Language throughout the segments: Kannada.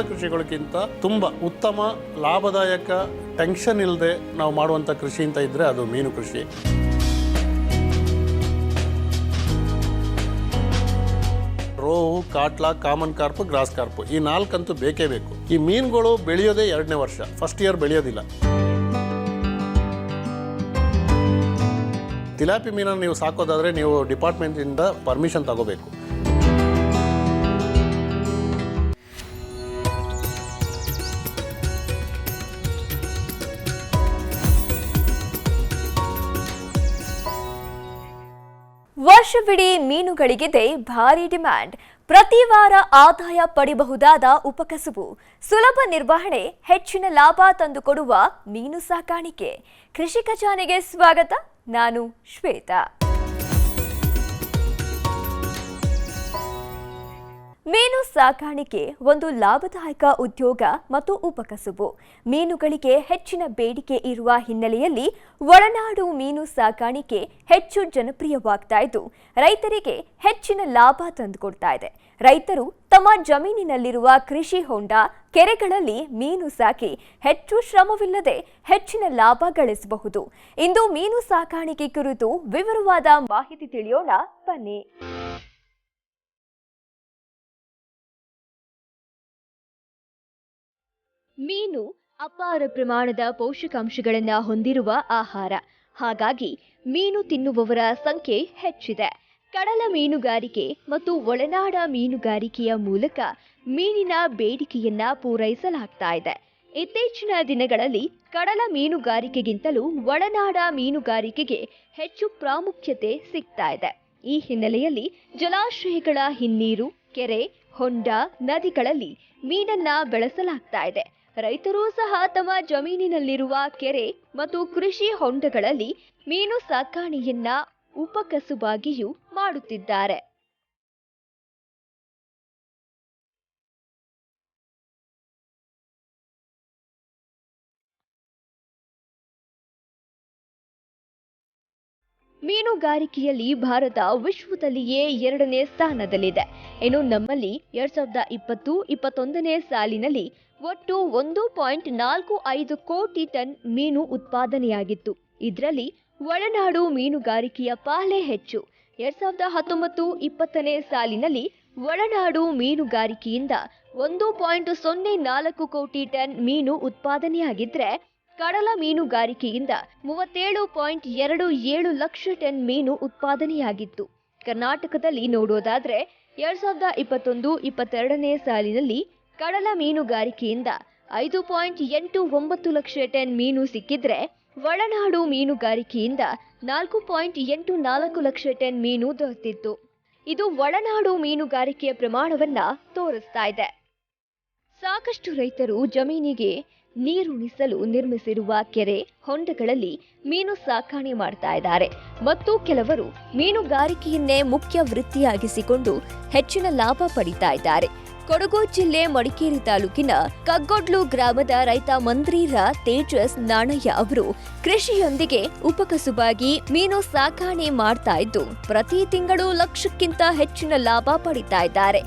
ಕೃಷಿಗಳಿಗಿಂತ ತುಂಬ ಉತ್ತಮ ಲಾಭದಾಯಕ ಟೆನ್ಷನ್ ಇಲ್ಲದೆ ನಾವು ಮಾಡುವಂಥ ಕೃಷಿ ಅಂತ ಇದ್ದರೆ ಅದು ಮೀನು ಕೃಷಿ. Rohu, catla, common carp, gross carp ಈ 4 ಅಂತೂ ಬೇಕೇ ಬೇಕು. ಈ ಮೀನುಗಳು ಬೆಳೆಯೋದೇ 2ನೇ ವರ್ಷ, ಫಸ್ಟ್ ಇಯರ್ ಬೆಳೆಯೋದಿಲ್ಲ. ತಿಲಾಪಿ ಮೀನನ್ನು ನೀವು ಸಾಕೋದಾದರೆ ನೀವು ಡಿಪಾರ್ಟ್ಮೆಂಟಿಂದ ಪರ್ಮಿಷನ್ ತಗೋಬೇಕು. ವರ್ಷವಿಡೀ ಮೀನುಗಳಿಗಿದೆ ಭಾರಿ ಡಿಮ್ಯಾಂಡ್. ಪ್ರತಿ ವಾರ ಆದಾಯ ಪಡೆಯಬಹುದಾದ ಉಪಕಸುಬು, ಸುಲಭ ನಿರ್ವಹಣೆ, ಹೆಚ್ಚಿನ ಲಾಭ ತಂದುಕೊಡುವ ಮೀನು ಸಾಕಾಣಿಕೆ. ಕೃಷಿ ಖಜಾನೆಗೆ ಸ್ವಾಗತ. ನಾನು ಶ್ವೇತಾ. ಮೀನು ಸಾಕಾಣಿಕೆ ಒಂದು ಲಾಭದಾಯಕ ಉದ್ಯೋಗ ಮತ್ತು ಉಪಕಸುಬು. ಮೀನುಗಳಿಗೆ ಹೆಚ್ಚಿನ ಬೇಡಿಕೆ ಇರುವ ಹಿನ್ನೆಲೆಯಲ್ಲಿ ಒಳನಾಡು ಮೀನು ಸಾಕಾಣಿಕೆ ಹೆಚ್ಚು ಜನಪ್ರಿಯವಾಗ್ತಾ ಇದ್ದು ರೈತರಿಗೆ ಹೆಚ್ಚಿನ ಲಾಭ ತಂದುಕೊಡ್ತಾ ಇದೆ. ರೈತರು ತಮ್ಮ ಜಮೀನಿನಲ್ಲಿರುವ ಕೃಷಿ ಹೊಂಡ, ಕೆರೆಗಳಲ್ಲಿ ಮೀನು ಸಾಕಿ ಹೆಚ್ಚು ಶ್ರಮವಿಲ್ಲದೆ ಹೆಚ್ಚಿನ ಲಾಭ ಗಳಿಸಬಹುದು. ಇಂದು ಮೀನು ಸಾಕಾಣಿಕೆ ಕುರಿತು ವಿವರವಾದ ಮಾಹಿತಿ ತಿಳಿಯೋಣ ಬನ್ನಿ. ಮೀನು ಅಪಾರ ಪ್ರಮಾಣದ ಪೋಷಕಾಂಶಗಳನ್ನು ಹೊಂದಿರುವ ಆಹಾರ. ಹಾಗಾಗಿ ಮೀನು ತಿನ್ನುವವರ ಸಂಖ್ಯೆ ಹೆಚ್ಚಿದೆ. ಕಡಲ ಮೀನುಗಾರಿಕೆ ಮತ್ತು ಒಳನಾಡ ಮೀನುಗಾರಿಕೆಯ ಮೂಲಕ ಮೀನಿನ ಬೇಡಿಕೆಯನ್ನ ಪೂರೈಸಲಾಗ್ತಾ ಇದೆ. ಇತ್ತೀಚಿನ ದಿನಗಳಲ್ಲಿ ಕಡಲ ಮೀನುಗಾರಿಕೆಗಿಂತಲೂ ಒಳನಾಡ ಮೀನುಗಾರಿಕೆಗೆ ಹೆಚ್ಚು ಪ್ರಾಮುಖ್ಯತೆ ಸಿಗ್ತಾ ಇದೆ. ಈ ಹಿನ್ನೆಲೆಯಲ್ಲಿ ಜಲಾಶಯಗಳ ಹಿನ್ನೀರು, ಕೆರೆ, ಹೊಂಡ, ನದಿಗಳಲ್ಲಿ ಮೀನನ್ನ ಬೆಳೆಸಲಾಗ್ತಾ ಇದೆ. ರೈತರು ಸಹ ತಮ್ಮ ಜಮೀನಿನಲ್ಲಿರುವ ಕೆರೆ ಮತ್ತು ಕೃಷಿ ಹೊಂಡಗಳಲ್ಲಿ ಮೀನು ಸಾಕಾಣೆಯನ್ನ ಉಪಕಸುಬಾಗಿಯೂ ಮಾಡುತ್ತಿದ್ದಾರೆ. ಮೀನುಗಾರಿಕೆಯಲ್ಲಿ ಭಾರತ ವಿಶ್ವದಲ್ಲಿಯೇ 2ನೇ ಸ್ಥಾನದಲ್ಲಿದೆ. ಇನ್ನು ನಮ್ಮಲ್ಲಿ 2020-21ನೇ ಸಾಲಿನಲ್ಲಿ ಒಟ್ಟು 1.45 ಕೋಟಿ ಟನ್ ಮೀನು ಉತ್ಪಾದನೆಯಾಗಿತ್ತು. ಇದರಲ್ಲಿ ಒಳನಾಡು ಮೀನುಗಾರಿಕೆಯ ಪಾಲೇ ಹೆಚ್ಚು. 2019-20ನೇ ಸಾಲಿನಲ್ಲಿ ಒಳನಾಡು ಮೀನುಗಾರಿಕೆಯಿಂದ 1.04 ಕೋಟಿ ಟನ್ ಮೀನು ಉತ್ಪಾದನೆಯಾಗಿದ್ರೆ ಕಡಲ ಮೀನುಗಾರಿಕೆಯಿಂದ 37.27 ಲಕ್ಷ ಟನ್ ಮೀನು ಉತ್ಪಾದನೆಯಾಗಿತ್ತು. ಕರ್ನಾಟಕದಲ್ಲಿ ನೋಡೋದಾದ್ರೆ 2021-22ನೇ ಸಾಲಿನಲ್ಲಿ ಕಡಲ ಮೀನುಗಾರಿಕೆಯಿಂದ 5.89 ಲಕ್ಷ ಟನ್ ಮೀನು ಸಿಕ್ಕಿದ್ರೆ ಒಳನಾಡು ಮೀನುಗಾರಿಕೆಯಿಂದ 4.84 ಲಕ್ಷ ಟನ್ ಮೀನು ದೊರೆತಿತ್ತು. ಇದು ಒಳನಾಡು ಮೀನುಗಾರಿಕೆಯ ಪ್ರಮಾಣವನ್ನ ತೋರಿಸ್ತಾ ಇದೆ. ಸಾಕಷ್ಟು ರೈತರು ಜಮೀನಿಗೆ ನೀರುಣಿಸಲು ನಿರ್ಮಿಸಿರುವ ಕೆರೆ, ಹೊಂಡಗಳಲ್ಲಿ ಮೀನು ಸಾಕಾಣೆ ಮಾಡ್ತಾ ಇದ್ದಾರೆ ಮತ್ತು ಕೆಲವರು ಮೀನುಗಾರಿಕೆಯನ್ನೇ ಮುಖ್ಯ ವೃತ್ತಿಯಾಗಿಸಿಕೊಂಡು ಹೆಚ್ಚಿನ ಲಾಭ ಪಡಿತಾ ಇದ್ದಾರೆ. ಕೊಡಗು ಜಿಲ್ಲೆ ಮಡಿಕೇರಿ ತಾಲೂಕಿನ ಕಗ್ಗೊಡ್ಲು ಗ್ರಾಮದ ರೈತ ಮಂದ್ರೀರ ತೇಜಸ್ ನಾಣಯ್ಯ ಅವರು ಕೃಷಿಯೊಂದಿಗೆ ಉಪಕಸುಬಾಗಿ ಮೀನು ಸಾಕಾಣೆ ಮಾಡ್ತಾ ಇದ್ದು ಪ್ರತಿ ತಿಂಗಳು ಲಕ್ಷಕ್ಕಿಂತ ಹೆಚ್ಚಿನ ಲಾಭ ಪಡಿತಾ ಇದ್ದಾರೆ.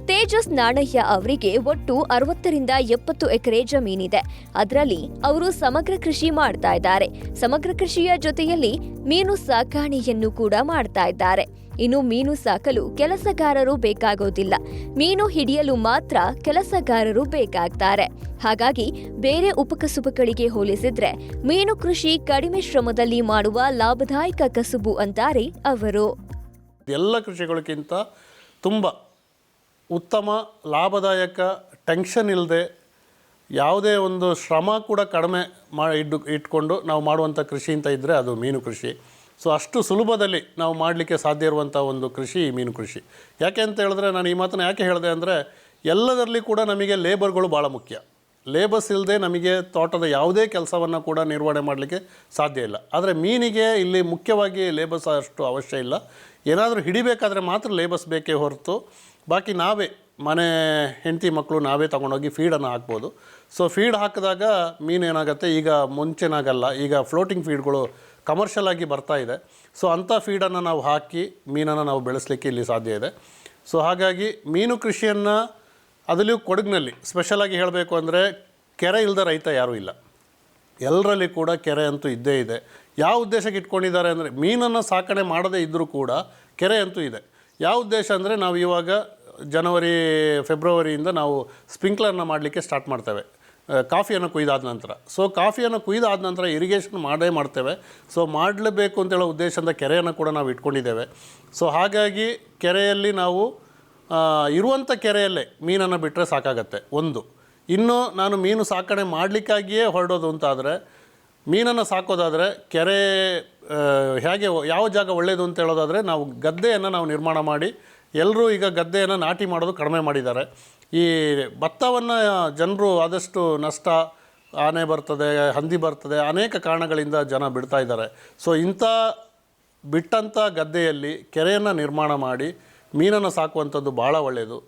ತೇಜಸ್ ನಾಣಯ್ಯ ಅವರಿಗೆ ಒಟ್ಟು 60ರಿಂದ 70 ಎಕರೆ ಜಮೀನಿದೆ. ಅದರಲ್ಲಿ ಅವರು ಸಮಗ್ರ ಕೃಷಿ ಮಾಡ್ತಾ ಇದ್ದಾರೆ. ಸಮಗ್ರ ಕೃಷಿಯ ಜೊತೆಯಲ್ಲಿ ಮೀನು ಸಾಕಾಣೆಯನ್ನು ಕೂಡ ಮಾಡ್ತಾ ಇದ್ದಾರೆ. ಇನ್ನು ಮೀನು ಸಾಕಲು ಕೆಲಸಗಾರರು ಬೇಕಾಗೋದಿಲ್ಲ. ಮೀನು ಹಿಡಿಯಲು ಮಾತ್ರ ಕೆಲಸಗಾರರು ಬೇಕಾಗ್ತಾರೆ. ಹಾಗಾಗಿ ಬೇರೆ ಉಪಕಸುಬುಗಳಿಗೆ ಹೋಲಿಸಿದ್ರೆ ಮೀನು ಕೃಷಿ ಕಡಿಮೆ ಶ್ರಮದಲ್ಲಿ ಮಾಡುವ ಲಾಭದಾಯಕ ಕಸುಬು ಅಂತಾರೆ ಅವರು. ಎಲ್ಲ ಕೃಷಿಗಳಿಗಿಂತ ತುಂಬ ಉತ್ತಮ ಲಾಭದಾಯಕ ಟೆನ್ಷನ್ ಇಲ್ಲದೆ ಯಾವುದೇ ಒಂದು ಶ್ರಮ ಕೂಡ ಕಡಿಮೆ ಇಟ್ಕೊಂಡು ನಾವು ಮಾಡುವಂಥ ಕೃಷಿ ಅಂತ ಇದ್ದರೆ ಅದು ಮೀನು ಕೃಷಿ. ಸೊ ಅಷ್ಟು ಸುಲಭದಲ್ಲಿ ನಾವು ಮಾಡಲಿಕ್ಕೆ ಸಾಧ್ಯ ಇರುವಂಥ ಒಂದು ಕೃಷಿ ಮೀನು ಕೃಷಿ. ಯಾಕೆ ಅಂತ ಹೇಳಿದ್ರೆ ನಾನು ಈ ಮಾತನ್ನು ಯಾಕೆ ಹೇಳಿದೆ ಅಂದರೆ ಎಲ್ಲದರಲ್ಲಿ ಕೂಡ ನಮಗೆ ಲೇಬರ್ಗಳು ಭಾಳ ಮುಖ್ಯ. ಲೇಬರ್ಸ್ ಇಲ್ಲದೆ ನಮಗೆ ತೋಟದ ಯಾವುದೇ ಕೆಲಸವನ್ನು ಕೂಡ ನಿರ್ವಹಣೆ ಮಾಡಲಿಕ್ಕೆ ಸಾಧ್ಯ ಇಲ್ಲ. ಆದರೆ ಮೀನಿಗೆ ಇಲ್ಲಿ ಮುಖ್ಯವಾಗಿ ಲೇಬರ್ಸ್ ಅಷ್ಟು ಅವಶ್ಯ ಇಲ್ಲ. ಏನಾದರೂ ಹಿಡಿಬೇಕಾದ್ರೆ ಮಾತ್ರ ಲೇಬರ್ಸ್ ಬೇಕೇ ಹೊರತು ಬಾಕಿ ನಾವೇ ಮನೆ ಹೆಂಡತಿ ಮಕ್ಕಳು ನಾವೇ ತೊಗೊಂಡೋಗಿ ಫೀಡನ್ನು ಹಾಕ್ಬೋದು. ಸೊ ಫೀಡ್ ಹಾಕಿದಾಗ ಮೀನು ಏನಾಗುತ್ತೆ, ಈಗ ಮುಂಚೆನಾಗಲ್ಲ, ಈಗ ಫ್ಲೋಟಿಂಗ್ ಫೀಡ್ಗಳು ಕಮರ್ಷಿಯಲ್ ಆಗಿ ಬರ್ತಾ ಇದೆ. ಸೊ ಅಂಥ ಫೀಡನ್ನು ನಾವು ಹಾಕಿ ಮೀನನ್ನು ನಾವು ಬೆಳೆಸಲಿಕ್ಕೆ ಇಲ್ಲಿ ಸಾಧ್ಯ ಇದೆ. ಸೊ ಹಾಗಾಗಿ ಮೀನು ಕೃಷಿಯನ್ನು ಅದರಲ್ಲಿಯೂ ಕೊಡಗಿನಲ್ಲಿ ಸ್ಪೆಷಲಾಗಿ ಹೇಳಬೇಕು ಅಂದರೆ ಕೆರೆ ಇಲ್ಲದ ರೈತ ಯಾರೂ ಇಲ್ಲ. ಎಲ್ಲರಲ್ಲಿ ಕೂಡ ಕೆರೆ ಅಂತೂ ಇದ್ದೇ ಇದೆ. ಯಾವ ಉದ್ದೇಶಕ್ಕೆ ಇಟ್ಕೊಂಡಿದ್ದಾರೆ ಅಂದರೆ ಮೀನನ್ನು ಸಾಕಣೆ ಮಾಡದೇ ಇದ್ದರೂ ಕೂಡ ಕೆರೆ ಅಂತೂ ಇದೆ. ಯಾವ ಉದ್ದೇಶ ಅಂದರೆ ನಾವು ಇವಾಗ ಜನವರಿ ಫೆಬ್ರವರಿಯಿಂದ ನಾವು ಸ್ಪ್ರಿಂಕ್ಲರ್ನ ಮಾಡಲಿಕ್ಕೆ ಸ್ಟಾರ್ಟ್ ಮಾಡ್ತೇವೆ ಕಾಫಿಯನ್ನು ಕುಯ್ದಾದ ನಂತರ. ಸೊ ಕಾಫಿಯನ್ನು ಕುಯ್ದಾದ ನಂತರ ಇರಿಗೇಷನ್ ಮಾಡ್ತೇವೆ. ಸೊ ಮಾಡಲೇಬೇಕು ಅಂತೇಳೋ ಉದ್ದೇಶದಿಂದ ಕೆರೆಯನ್ನು ಕೂಡ ನಾವು ಇಟ್ಕೊಂಡಿದ್ದೇವೆ. ಸೊ ಹಾಗಾಗಿ ಕೆರೆಯಲ್ಲಿ ನಾವು ಇರುವಂಥ ಕೆರೆಯಲ್ಲೇ ಮೀನನ್ನು ಬಿಟ್ಟರೆ ಸಾಕಾಗತ್ತೆ ಒಂದು. ಇನ್ನು ನಾನು ಮೀನು ಸಾಕಣೆ ಮಾಡಲಿಕ್ಕಾಗಿಯೇ ಹೊರಡೋದು ಅಂತಾದರೆ ಮೀನನ್ನು ಸಾಕೋದಾದರೆ ಕೆರೆ ಹೇಗೆ ಯಾವ ಜಾಗ ಒಳ್ಳೆಯದು ಅಂತ ಹೇಳೋದಾದರೆ ನಾವು ಗದ್ದೆಯನ್ನು ನಾವು ನಿರ್ಮಾಣ ಮಾಡಿ ಎಲ್ಲರೂ ಈಗ ಗದ್ದೆಯನ್ನು ನಾಟಿ ಮಾಡೋದು ಕಡಿಮೆ ಮಾಡಿದ್ದಾರೆ. ಈ ಭತ್ತವನ್ನು ಜನರು ಆದಷ್ಟು ನಷ್ಟ, ಆನೆ ಬರ್ತದೆ, ಹಂದಿ ಬರ್ತದೆ, ಅನೇಕ ಕಾರಣಗಳಿಂದ ಜನ ಬಿಡ್ತಾ ಇದ್ದಾರೆ. ಸೊ ಇಂಥ ಬಿಟ್ಟಂಥ ಗದ್ದೆಯಲ್ಲಿ ಕೆರೆಯನ್ನು ನಿರ್ಮಾಣ ಮಾಡಿ ಮೀನನ್ನು ಸಾಕುವಂಥದ್ದು ಭಾಳ ಒಳ್ಳೆಯದು.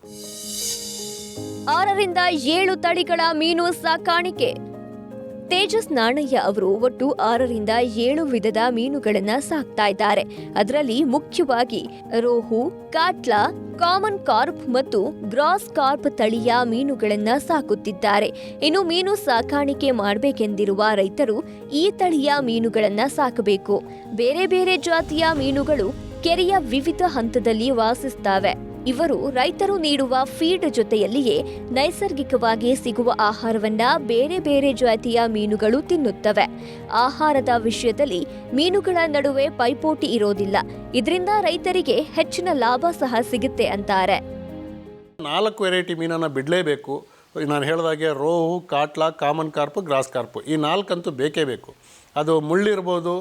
6 ರಿಂದ 7 ತಳಿಗಳ ಮೀನು ಸಾಕಾಣಿಕೆ. ತೇಜಸ್ ನಾಣಯ್ಯ ಅವರು ಒಟ್ಟು 6 ರಿಂದ 7 ವಿಧದ ಮೀನುಗಳನ್ನ ಸಾಕ್ತಾ ಇದ್ದಾರೆ. ಅದರಲ್ಲಿ ಮುಖ್ಯವಾಗಿ ರೋಹು, ಕಾಟ್ಲಾ, ಕಾಮನ್ ಕಾರ್ಪ್ ಮತ್ತು ಗ್ರಾಸ್ ಕಾರ್ಪ್ ತಳಿಯ ಮೀನುಗಳನ್ನ ಸಾಕುತ್ತಿದ್ದಾರೆ. ಇನ್ನು ಮೀನು ಸಾಕಾಣಿಕೆ ಮಾಡಬೇಕೆಂದಿರುವ ರೈತರು ಈ ತಳಿಯ ಮೀನುಗಳನ್ನ ಸಾಕಬೇಕು. ಬೇರೆ ಬೇರೆ ಜಾತಿಯ ಮೀನುಗಳು ಕೆರೆಯ ವಿವಿಧ ಹಂತದಲ್ಲಿ ವಾಸಿಸುತ್ತವೆ. ಇವರು ರೈತರು ನೀಡುವ ಫೀಡ್ ಜೊತೆಯಲ್ಲಿಯೇ ನೈಸರ್ಗಿಕವಾಗಿ ಸಿಗುವ ಆಹಾರವನ್ನ ಬೇರೆ ಬೇರೆ ಜಾತಿಯ ಮೀನುಗಳು ತಿನ್ನುತ್ತವೆ. ಆಹಾರದ ವಿಷಯದಲ್ಲಿ ಮೀನುಗಳ ನಡುವೆ ಪೈಪೋಟಿ ಇರೋದಿಲ್ಲ. ಇದರಿಂದ ರೈತರಿಗೆ ಹೆಚ್ಚಿನ ಲಾಭ ಸಹ ಸಿಗುತ್ತೆ ಅಂತಾರೆ. 4 ವೆರೈಟಿ ಮೀನನ್ನು ಬಿಡಲೇಬೇಕು. ನಾನು ಹೇಳಿದಾಗೆ rohu, catla, common carp, gross carp ಈ 4 ಅಂತೂ ಬೇಕೇ ಬೇಕು. ಅದು ಮುಳ್ಳಿರ್ಬೋದು,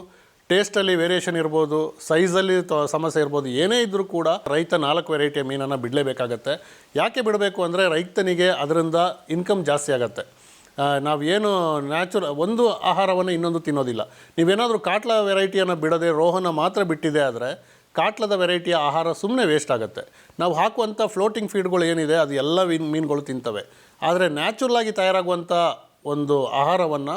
ಟೇಸ್ಟಲ್ಲಿ ವೇರಿಯೇಷನ್ ಇರ್ಬೋದು, ಸೈಜಲ್ಲಿ ಸಮಸ್ಯೆ ಇರ್ಬೋದು, ಏನೇ ಇದ್ದರೂ ಕೂಡ ರೈತ 4 ವೆರೈಟಿಯ ಮೀನನ್ನು ಬಿಡಲೇಬೇಕಾಗತ್ತೆ. ಯಾಕೆ ಬಿಡಬೇಕು ಅಂದರೆ ರೈತನಿಗೆ ಅದರಿಂದ ಇನ್ಕಮ್ ಜಾಸ್ತಿ ಆಗುತ್ತೆ. ನಾವೇನು ಒಂದು ಆಹಾರವನ್ನು ಇನ್ನೊಂದು ತಿನ್ನೋದಿಲ್ಲ. ನೀವೇನಾದರೂ ಕಾಟ್ಲಾ ವೆರೈಟಿಯನ್ನು ಬಿಡದೆ ರೋಹನ ಮಾತ್ರ ಬಿಟ್ಟಿದೆ ಆದರೆ ಕಾಟ್ಲದ ವೆರೈಟಿಯ ಆಹಾರ ಸುಮ್ಮನೆ ವೇಸ್ಟ್ ಆಗುತ್ತೆ. ನಾವು ಹಾಕುವಂಥ ಫ್ಲೋಟಿಂಗ್ ಫೀಡ್ಗಳು ಏನಿದೆ ಅದು ಎಲ್ಲ ಮೀನುಗಳು ತಿಂತವೆ. ಆದರೆ ನ್ಯಾಚುರಲಾಗಿ ತಯಾರಾಗುವಂಥ ಒಂದು ಆಹಾರವನ್ನು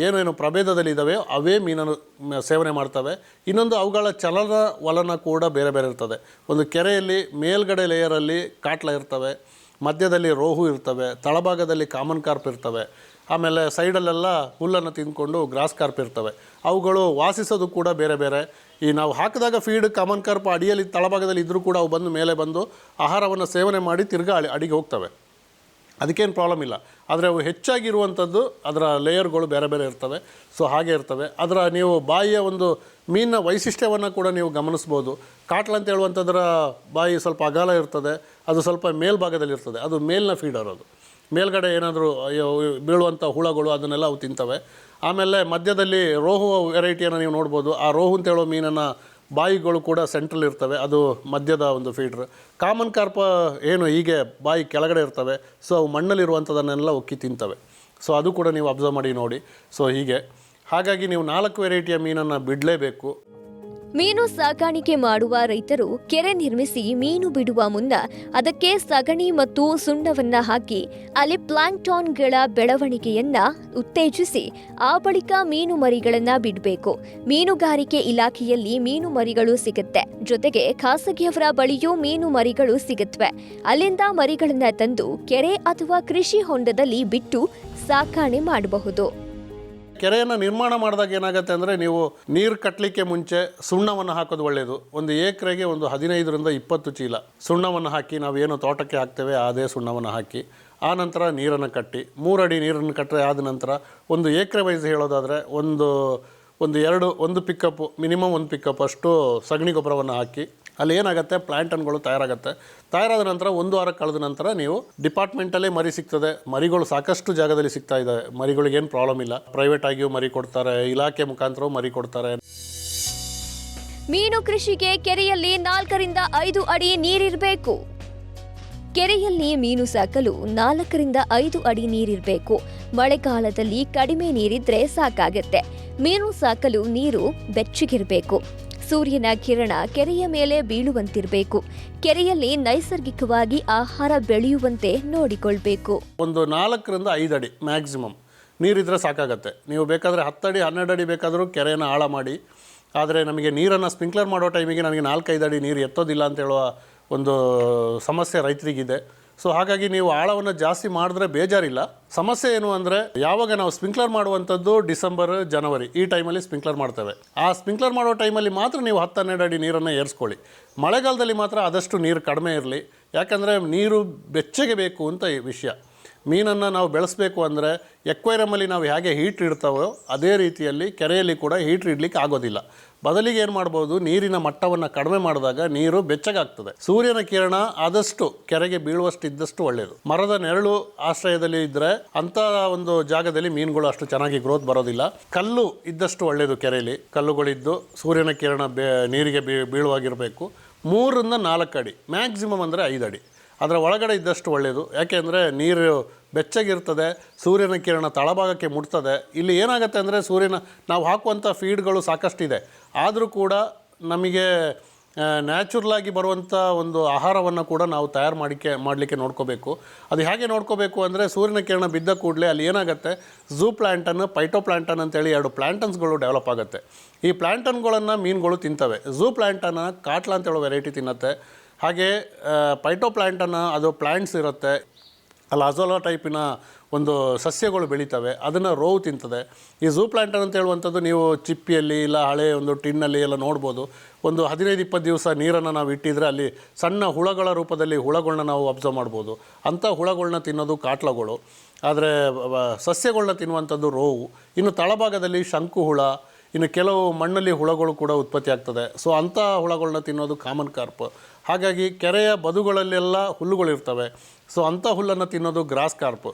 ಏನೇನು ಪ್ರಭೇದದಲ್ಲಿದ್ದಾವೆ ಅವೇ ಮೀನನ್ನು ಸೇವನೆ ಮಾಡ್ತವೆ. ಇನ್ನೊಂದು ಅವುಗಳ ಚಲನವಲನ ಕೂಡ ಬೇರೆ ಬೇರೆ ಇರ್ತದೆ. ಒಂದು ಕೆರೆಯಲ್ಲಿ ಮೇಲ್ಗಡೆ ಲೇಯರಲ್ಲಿ ಕಾಟ್ಲ ಇರ್ತವೆ, ಮಧ್ಯದಲ್ಲಿ ರೋಹು ಇರ್ತವೆ, ತಳಭಾಗದಲ್ಲಿ ಕಾಮನ್ ಕಾರ್ಪ್ ಇರ್ತವೆ, ಆಮೇಲೆ ಸೈಡಲ್ಲೆಲ್ಲ ಹುಲ್ಲನ್ನು ತಿಂದ್ಕೊಂಡು ಗ್ರಾಸ್ ಕಾರ್ಪ್ ಇರ್ತವೆ. ಅವುಗಳು ವಾಸಿಸೋದು ಕೂಡ ಬೇರೆ ಬೇರೆ. ಈ ನಾವು ಹಾಕಿದಾಗ ಫೀಡ್ ಕಾಮನ್ ಕಾರ್ಪ್ ಅಡಿಯಲ್ಲಿ ತಳಭಾಗದಲ್ಲಿ ಇದ್ದರೂ ಕೂಡ ಅವು ಬಂದು ಮೇಲೆ ಬಂದು ಆಹಾರವನ್ನು ಸೇವನೆ ಮಾಡಿ ತಿರ್ಗಾ ಅಡಿಗೆ ಹೋಗ್ತವೆ. ಅದಕ್ಕೇನು ಪ್ರಾಬ್ಲಮ್ ಇಲ್ಲ. ಆದರೆ ಅವು ಹೆಚ್ಚಾಗಿರುವಂಥದ್ದು ಅದರ ಲೇಯರ್ಗಳು ಬೇರೆ ಬೇರೆ ಇರ್ತವೆ. ಸೊ ಹಾಗೆ ಇರ್ತವೆ. ಅದರ ನೀವು ಬಾಯಿಯ ಒಂದು ಮೀನಿನ ವೈಶಿಷ್ಟ್ಯವನ್ನು ಕೂಡ ನೀವು ಗಮನಿಸ್ಬೋದು. ಕಾಟ್ಲ ಅಂತ ಹೇಳುವಂಥದ್ರ ಬಾಯಿ ಸ್ವಲ್ಪ ಅಗಲ ಇರ್ತದೆ, ಅದು ಸ್ವಲ್ಪ ಮೇಲ್ಭಾಗದಲ್ಲಿ ಇರ್ತದೆ. ಅದು ಮೇಲಿನ ಫೀಡರ್. ಅದು ಮೇಲ್ಗಡೆ ಏನಾದರೂ ಬೀಳುವಂಥ ಹುಳಗಳು ಅದನ್ನೆಲ್ಲ ಅವು ತಿಂತವೆ. ಆಮೇಲೆ ಮಧ್ಯದಲ್ಲಿ ರೋಹು ವೆರೈಟಿಯನ್ನು ನೀವು ನೋಡ್ಬೋದು. ಆ ರೋಹು ಅಂತ ಹೇಳೋ ಮೀನನ್ನು ಬಾಯಿಗಳು ಕೂಡ ಸೆಂಟ್ರಲ್ ಇರ್ತವೆ, ಅದು ಮಧ್ಯದ ಒಂದು ಫೀಡ್ರ್. ಕಾಮನ್ ಕಾರ್ಪ ಏನು ಹೀಗೆ ಬಾಯಿ ಕೆಳಗಡೆ ಇರ್ತವೆ. ಸೊ ಅವು ಮಣ್ಣಲ್ಲಿರುವಂಥದ್ದನ್ನೆಲ್ಲ ಉಕ್ಕಿ ತಿಂತವೆ. ಸೊ ಅದು ಕೂಡ ನೀವು ಅಬ್ಸರ್ವ್ ಮಾಡಿ ನೋಡಿ. ಸೊ ಹೀಗೆ ಹಾಗಾಗಿ ನೀವು 4 ವೆರೈಟಿಯ ಮೀನನ್ನು ಬಿಡಲೇಬೇಕು. ಮೀನು ಸಾಕಾಣಿಕೆ ಮಾಡುವ ರೈತರು ಕೆರೆ ನಿರ್ಮಿಸಿ ಮೀನು ಬಿಡುವ ಮುನ್ನ ಅದಕ್ಕೆ ಸಗಣಿ ಮತ್ತು ಸುಣ್ಣವನ್ನ ಹಾಕಿ ಅಲ್ಲಿ ಪ್ಲಾಂಕ್ಟಾನ್ಗಳ ಬೆಳವಣಿಗೆಯನ್ನ ಉತ್ತೇಜಿಸಿ ಆ ಬಳಿಕ ಮೀನು ಮರಿಗಳನ್ನ ಬಿಡಬೇಕು. ಮೀನುಗಾರಿಕೆ ಇಲಾಖೆಯಲ್ಲಿ ಮೀನು ಮರಿಗಳು ಸಿಗುತ್ತೆ. ಜೊತೆಗೆ ಖಾಸಗಿಯವರ ಬಳಿಯೂ ಮೀನು ಮರಿಗಳು ಸಿಗುತ್ತವೆ. ಅಲ್ಲಿಂದ ಮರಿಗಳನ್ನ ತಂದು ಕೆರೆ ಅಥವಾ ಕೃಷಿ ಹೊಂಡದಲ್ಲಿ ಬಿಟ್ಟು ಸಾಕಾಣೆ ಮಾಡಬಹುದು. ಕೆರೆಯನ್ನು ನಿರ್ಮಾಣ ಮಾಡಿದಾಗ ಏನಾಗುತ್ತೆ ಅಂದರೆ ನೀವು ನೀರು ಕಟ್ಟಲಿಕ್ಕೆ ಮುಂಚೆ ಸುಣ್ಣವನ್ನು ಹಾಕೋದು ಒಳ್ಳೆಯದು. ಒಂದು ಎಕರೆಗೆ ಒಂದು 15 ರಿಂದ 20 ಚೀಲ ಸುಣ್ಣವನ್ನು ಹಾಕಿ, ನಾವೇನು ತೋಟಕ್ಕೆ ಹಾಕ್ತೇವೆ ಅದೇ ಸುಣ್ಣವನ್ನು ಹಾಕಿ ಆ ನಂತರ ನೀರನ್ನು ಕಟ್ಟಿ 3 ಅಡಿ ನೀರನ್ನು ಕಟ್ಟರೆ ಆದ ನಂತರ ಒಂದು ಎಕರೆ ವೈಸ್ ಹೇಳೋದಾದರೆ ಒಂದು ಪಿಕಪ್ಪು ಮಿನಿಮಮ್ 1 ಪಿಕಪ್ ಅಷ್ಟು ಸಗಣಿ ಗೊಬ್ಬರವನ್ನು ಹಾಕಿ ಅಲ್ಲಿ ಏನಾಗುತ್ತೆ ಪ್ಲಾಂಟನ್ಗಳು ತಯಾರಾದ ನಂತರ 1 ವಾರ ಕಳೆದ ನಂತರ ನೀವು ಡಿಪಾರ್ಟ್ಮೆಂಟಲ್ಲೇ ಮರಿ ಸಿಗ್ತದೆ. ಮರಿಗಳು ಸಾಕಷ್ಟು ಜಾಗದಲ್ಲಿ ಸಿಗ್ತಾ ಇದೆ. ಮರಿಗಳಿಗೇನು ಪ್ರಾಬ್ಲಮ್ ಇಲ್ಲ. ಪ್ರೈವೇಟ್ ಆಗಿಯೂ ಮರಿ ಕೊಡ್ತಾರೆ, ಇಲಾಖೆ ಮುಖಾಂತರ ಮರಿ ಕೊಡ್ತಾರೆ. ಮೀನು ಕೃಷಿಗೆ ಕೆರೆಯಲ್ಲಿ 4 ರಿಂದ 5 ಅಡಿ ನೀರಿರಬೇಕು. ಕೆರೆಯಲ್ಲಿ ಮೀನು ಸಾಕಲು 4 ರಿಂದ 5 ಅಡಿ ನೀರಿರಬೇಕು. ಮಳೆಗಾಲದಲ್ಲಿ ಕಡಿಮೆ ನೀರಿದ್ರೆ ಸಾಕಾಗತ್ತೆ. ಮೀನು ಸಾಕಲು ನೀರು ಬೆಚ್ಚಗಿರಬೇಕು. ಸೂರ್ಯನ ಕಿರಣ ಕೆರೆಯ ಮೇಲೆ ಬೀಳುವಂತಿರಬೇಕು. ಕೆರೆಯಲ್ಲಿ ನೈಸರ್ಗಿಕವಾಗಿ ಆಹಾರ ಬೆಳೆಯುವಂತೆ ನೋಡಿಕೊಳ್ಬೇಕು. ಒಂದು 4 ರಿಂದ 5 ಅಡಿ ಮ್ಯಾಕ್ಸಿಮಮ್ ನೀರಿದ್ರೆ ಸಾಕಾಗತ್ತೆ. ನೀವು ಬೇಕಾದರೆ 10 ಅಡಿ 12 ಅಡಿ ಬೇಕಾದರೂ ಕೆರೆಯನ್ನು ಆಳ ಮಾಡಿ. ಆದರೆ ನಮಗೆ ನೀರನ್ನು ಸ್ಪ್ರಿಂಕ್ಲರ್ ಮಾಡೋ ಟೈಮಿಗೆ ನನಗೆ 4-5 ಅಡಿ ನೀರು ಎತ್ತೋದಿಲ್ಲ ಅಂತ ಹೇಳುವ ಒಂದು ಸಮಸ್ಯೆ ರೈತರಿಗಿದೆ. ಸೊ ಹಾಗಾಗಿ ನೀವು ಆಳವನ್ನು ಜಾಸ್ತಿ ಮಾಡಿದ್ರೆ ಬೇಜಾರಿಲ್ಲ. ಸಮಸ್ಯೆ ಏನು ಅಂದರೆ ಯಾವಾಗ ನಾವು ಸ್ಪ್ರಿಂಕ್ಲರ್ ಮಾಡುವಂಥದ್ದು ಡಿಸೆಂಬರ್ ಜನವರಿ ಈ ಟೈಮಲ್ಲಿ ಸ್ಪ್ರಿಂಕ್ಲರ್ ಮಾಡ್ತೇವೆ. ಆ ಸ್ಪ್ರಿಂಕ್ಲರ್ ಮಾಡೋ ಟೈಮಲ್ಲಿ ಮಾತ್ರ ನೀವು 10-12 ಅಡಿ ನೀರನ್ನು ಏರಿಸ್ಕೊಳ್ಳಿ. ಮಳೆಗಾಲದಲ್ಲಿ ಮಾತ್ರ ಆದಷ್ಟು ನೀರು ಕಡಿಮೆ ಇರಲಿ. ಯಾಕಂದರೆ ನೀರು ಬೆಚ್ಚಗೆ ಬೇಕು ಅಂತ ಈ ವಿಷಯ. ಮೀನನ್ನು ನಾವು ಬೆಳೆಸಬೇಕು ಅಂದರೆ ಎಕ್ವೇರಿಯಮಲ್ಲಿ ನಾವು ಹೇಗೆ ಹೀಟ್ ಇಡ್ತಾವೋ ಅದೇ ರೀತಿಯಲ್ಲಿ ಕೆರೆಯಲ್ಲಿ ಕೂಡ ಹೀಟ್ ಇಡಲಿಕ್ಕೆ ಆಗೋದಿಲ್ಲ. ಬದಲಿಗೆ ಏನು ಮಾಡ್ಬೋದು, ನೀರಿನ ಮಟ್ಟವನ್ನು ಕಡಿಮೆ ಮಾಡಿದಾಗ ನೀರು ಬೆಚ್ಚಗಾಗ್ತದೆ. ಸೂರ್ಯನ ಕಿರಣ ಆದಷ್ಟು ಕೆರೆಗೆ ಬೀಳುವಷ್ಟು ಇದ್ದಷ್ಟು ಒಳ್ಳೆಯದು. ಮರದ ನೆರಳು ಆಶ್ರಯದಲ್ಲಿ ಇದ್ದರೆ ಅಂಥ ಒಂದು ಜಾಗದಲ್ಲಿ ಮೀನುಗಳು ಅಷ್ಟು ಚೆನ್ನಾಗಿ ಗ್ರೋತ್ ಬರೋದಿಲ್ಲ. ಕಲ್ಲು ಇದ್ದಷ್ಟು ಒಳ್ಳೆಯದು. ಕೆರೆಯಲ್ಲಿ ಕಲ್ಲುಗಳಿದ್ದು ಸೂರ್ಯನ ಕಿರಣ ನೀರಿಗೆ ಬೀಳುವಾಗಿರಬೇಕು. 3-4 ಅಡಿ, ಮ್ಯಾಕ್ಸಿಮಮ್ ಅಂದರೆ 5 ಅಡಿ ಅದರ ಒಳಗಡೆ ಇದ್ದಷ್ಟು ಒಳ್ಳೆಯದು. ಯಾಕೆಂದರೆ ನೀರು ಬೆಚ್ಚಗಿರ್ತದೆ, ಸೂರ್ಯನ ಕಿರಣ ತಳಭಾಗಕ್ಕೆ ಮುಟ್ತದೆ. ಇಲ್ಲಿ ಏನಾಗುತ್ತೆ ಅಂದರೆ ನಾವು ಹಾಕುವಂಥ ಫೀಡ್ಗಳು ಸಾಕಷ್ಟಿದೆ, ಆದರೂ ಕೂಡ ನಮಗೆ ನ್ಯಾಚುರಲಾಗಿ ಬರುವಂಥ ಒಂದು ಆಹಾರವನ್ನು ಕೂಡ ನಾವು ತಯಾರು ಮಾಡಲಿಕ್ಕೆ ನೋಡ್ಕೋಬೇಕು. ಅದು ಹೇಗೆ ನೋಡ್ಕೋಬೇಕು ಅಂದರೆ ಸೂರ್ಯನ ಕಿರಣ ಬಿದ್ದ ಕೂಡಲೇ ಅಲ್ಲಿ ಏನಾಗುತ್ತೆ, ಝೂ ಪ್ಲ್ಯಾಂಟನ್, ಪೈಟೋ ಪ್ಲ್ಯಾಂಟನ್ ಅಂತೇಳಿ 2 ಪ್ಲ್ಯಾಂಟನ್ಸ್ಗಳು ಡೆವಲಪ್ ಆಗುತ್ತೆ. ಈ ಪ್ಲ್ಯಾಂಟನ್ಗಳನ್ನು ಮೀನುಗಳು ತಿಂತವೆ. ಝೂ ಪ್ಲ್ಯಾಂಟನ್ ಕಾಟ್ಲಾ ಅಂತೇಳೋ ವೆರೈಟಿ ತಿನ್ನುತ್ತೆ. ಹಾಗೆ ಪೈಟೋ ಪ್ಲ್ಯಾಂಟನ್ನು ಅದು ಪ್ಲ್ಯಾಂಟ್ಸ್ ಇರುತ್ತೆ, ಅಲ್ಲಿ ಅಜೋಲಾ ಟೈಪಿನ ಒಂದು ಸಸ್ಯಗಳು ಬೆಳೀತವೆ, ಅದನ್ನು ರೋವು ತಿಂತದೆ. ಈ ಝೂ ಪ್ಲ್ಯಾಂಟನ್ ಅಂತ ಹೇಳುವಂಥದ್ದು ನೀವು ಚಿಪ್ಪಿಯಲ್ಲಿ ಇಲ್ಲ ಹಳೆ ಒಂದು ಟಿನ್ನಲ್ಲಿ ಎಲ್ಲ ನೋಡ್ಬೋದು. ಒಂದು 15-20 ದಿವಸ ನೀರನ್ನು ನಾವು ಇಟ್ಟಿದ್ರೆ ಅಲ್ಲಿ ಸಣ್ಣ ಹುಳಗಳ ರೂಪದಲ್ಲಿ ಹುಳಗಳನ್ನ ನಾವು ಅಬ್ಸರ್ವ್ ಮಾಡ್ಬೋದು. ಅಂಥ ಹುಳಗಳನ್ನ ತಿನ್ನೋದು ಕಾಟ್ಲಗಳು. ಆದರೆ ಸಸ್ಯಗಳನ್ನ ತಿನ್ನುವಂಥದ್ದು ರೋವು. ಇನ್ನು ತಳಭಾಗದಲ್ಲಿ ಶಂಕು ಹುಳ, ಇನ್ನು ಕೆಲವು ಮಣ್ಣಲ್ಲಿ ಹುಳಗಳು ಕೂಡ ಉತ್ಪತ್ತಿ ಆಗ್ತದೆ. ಸೊ ಅಂಥ ಹುಳಗಳನ್ನ ತಿನ್ನೋದು ಕಾಮನ್ ಕಾರ್ಪ್. ಹಾಗಾಗಿ ಕೆರೆಯ ಬದುಗಳಲ್ಲೆಲ್ಲ ಹುಲ್ಲುಗಳಿರ್ತವೆ. ಸೊ ಅಂಥ ಹುಲ್ಲನ್ನು ತಿನ್ನೋದು ಗ್ರಾಸ್ ಕಾರ್ಪ್.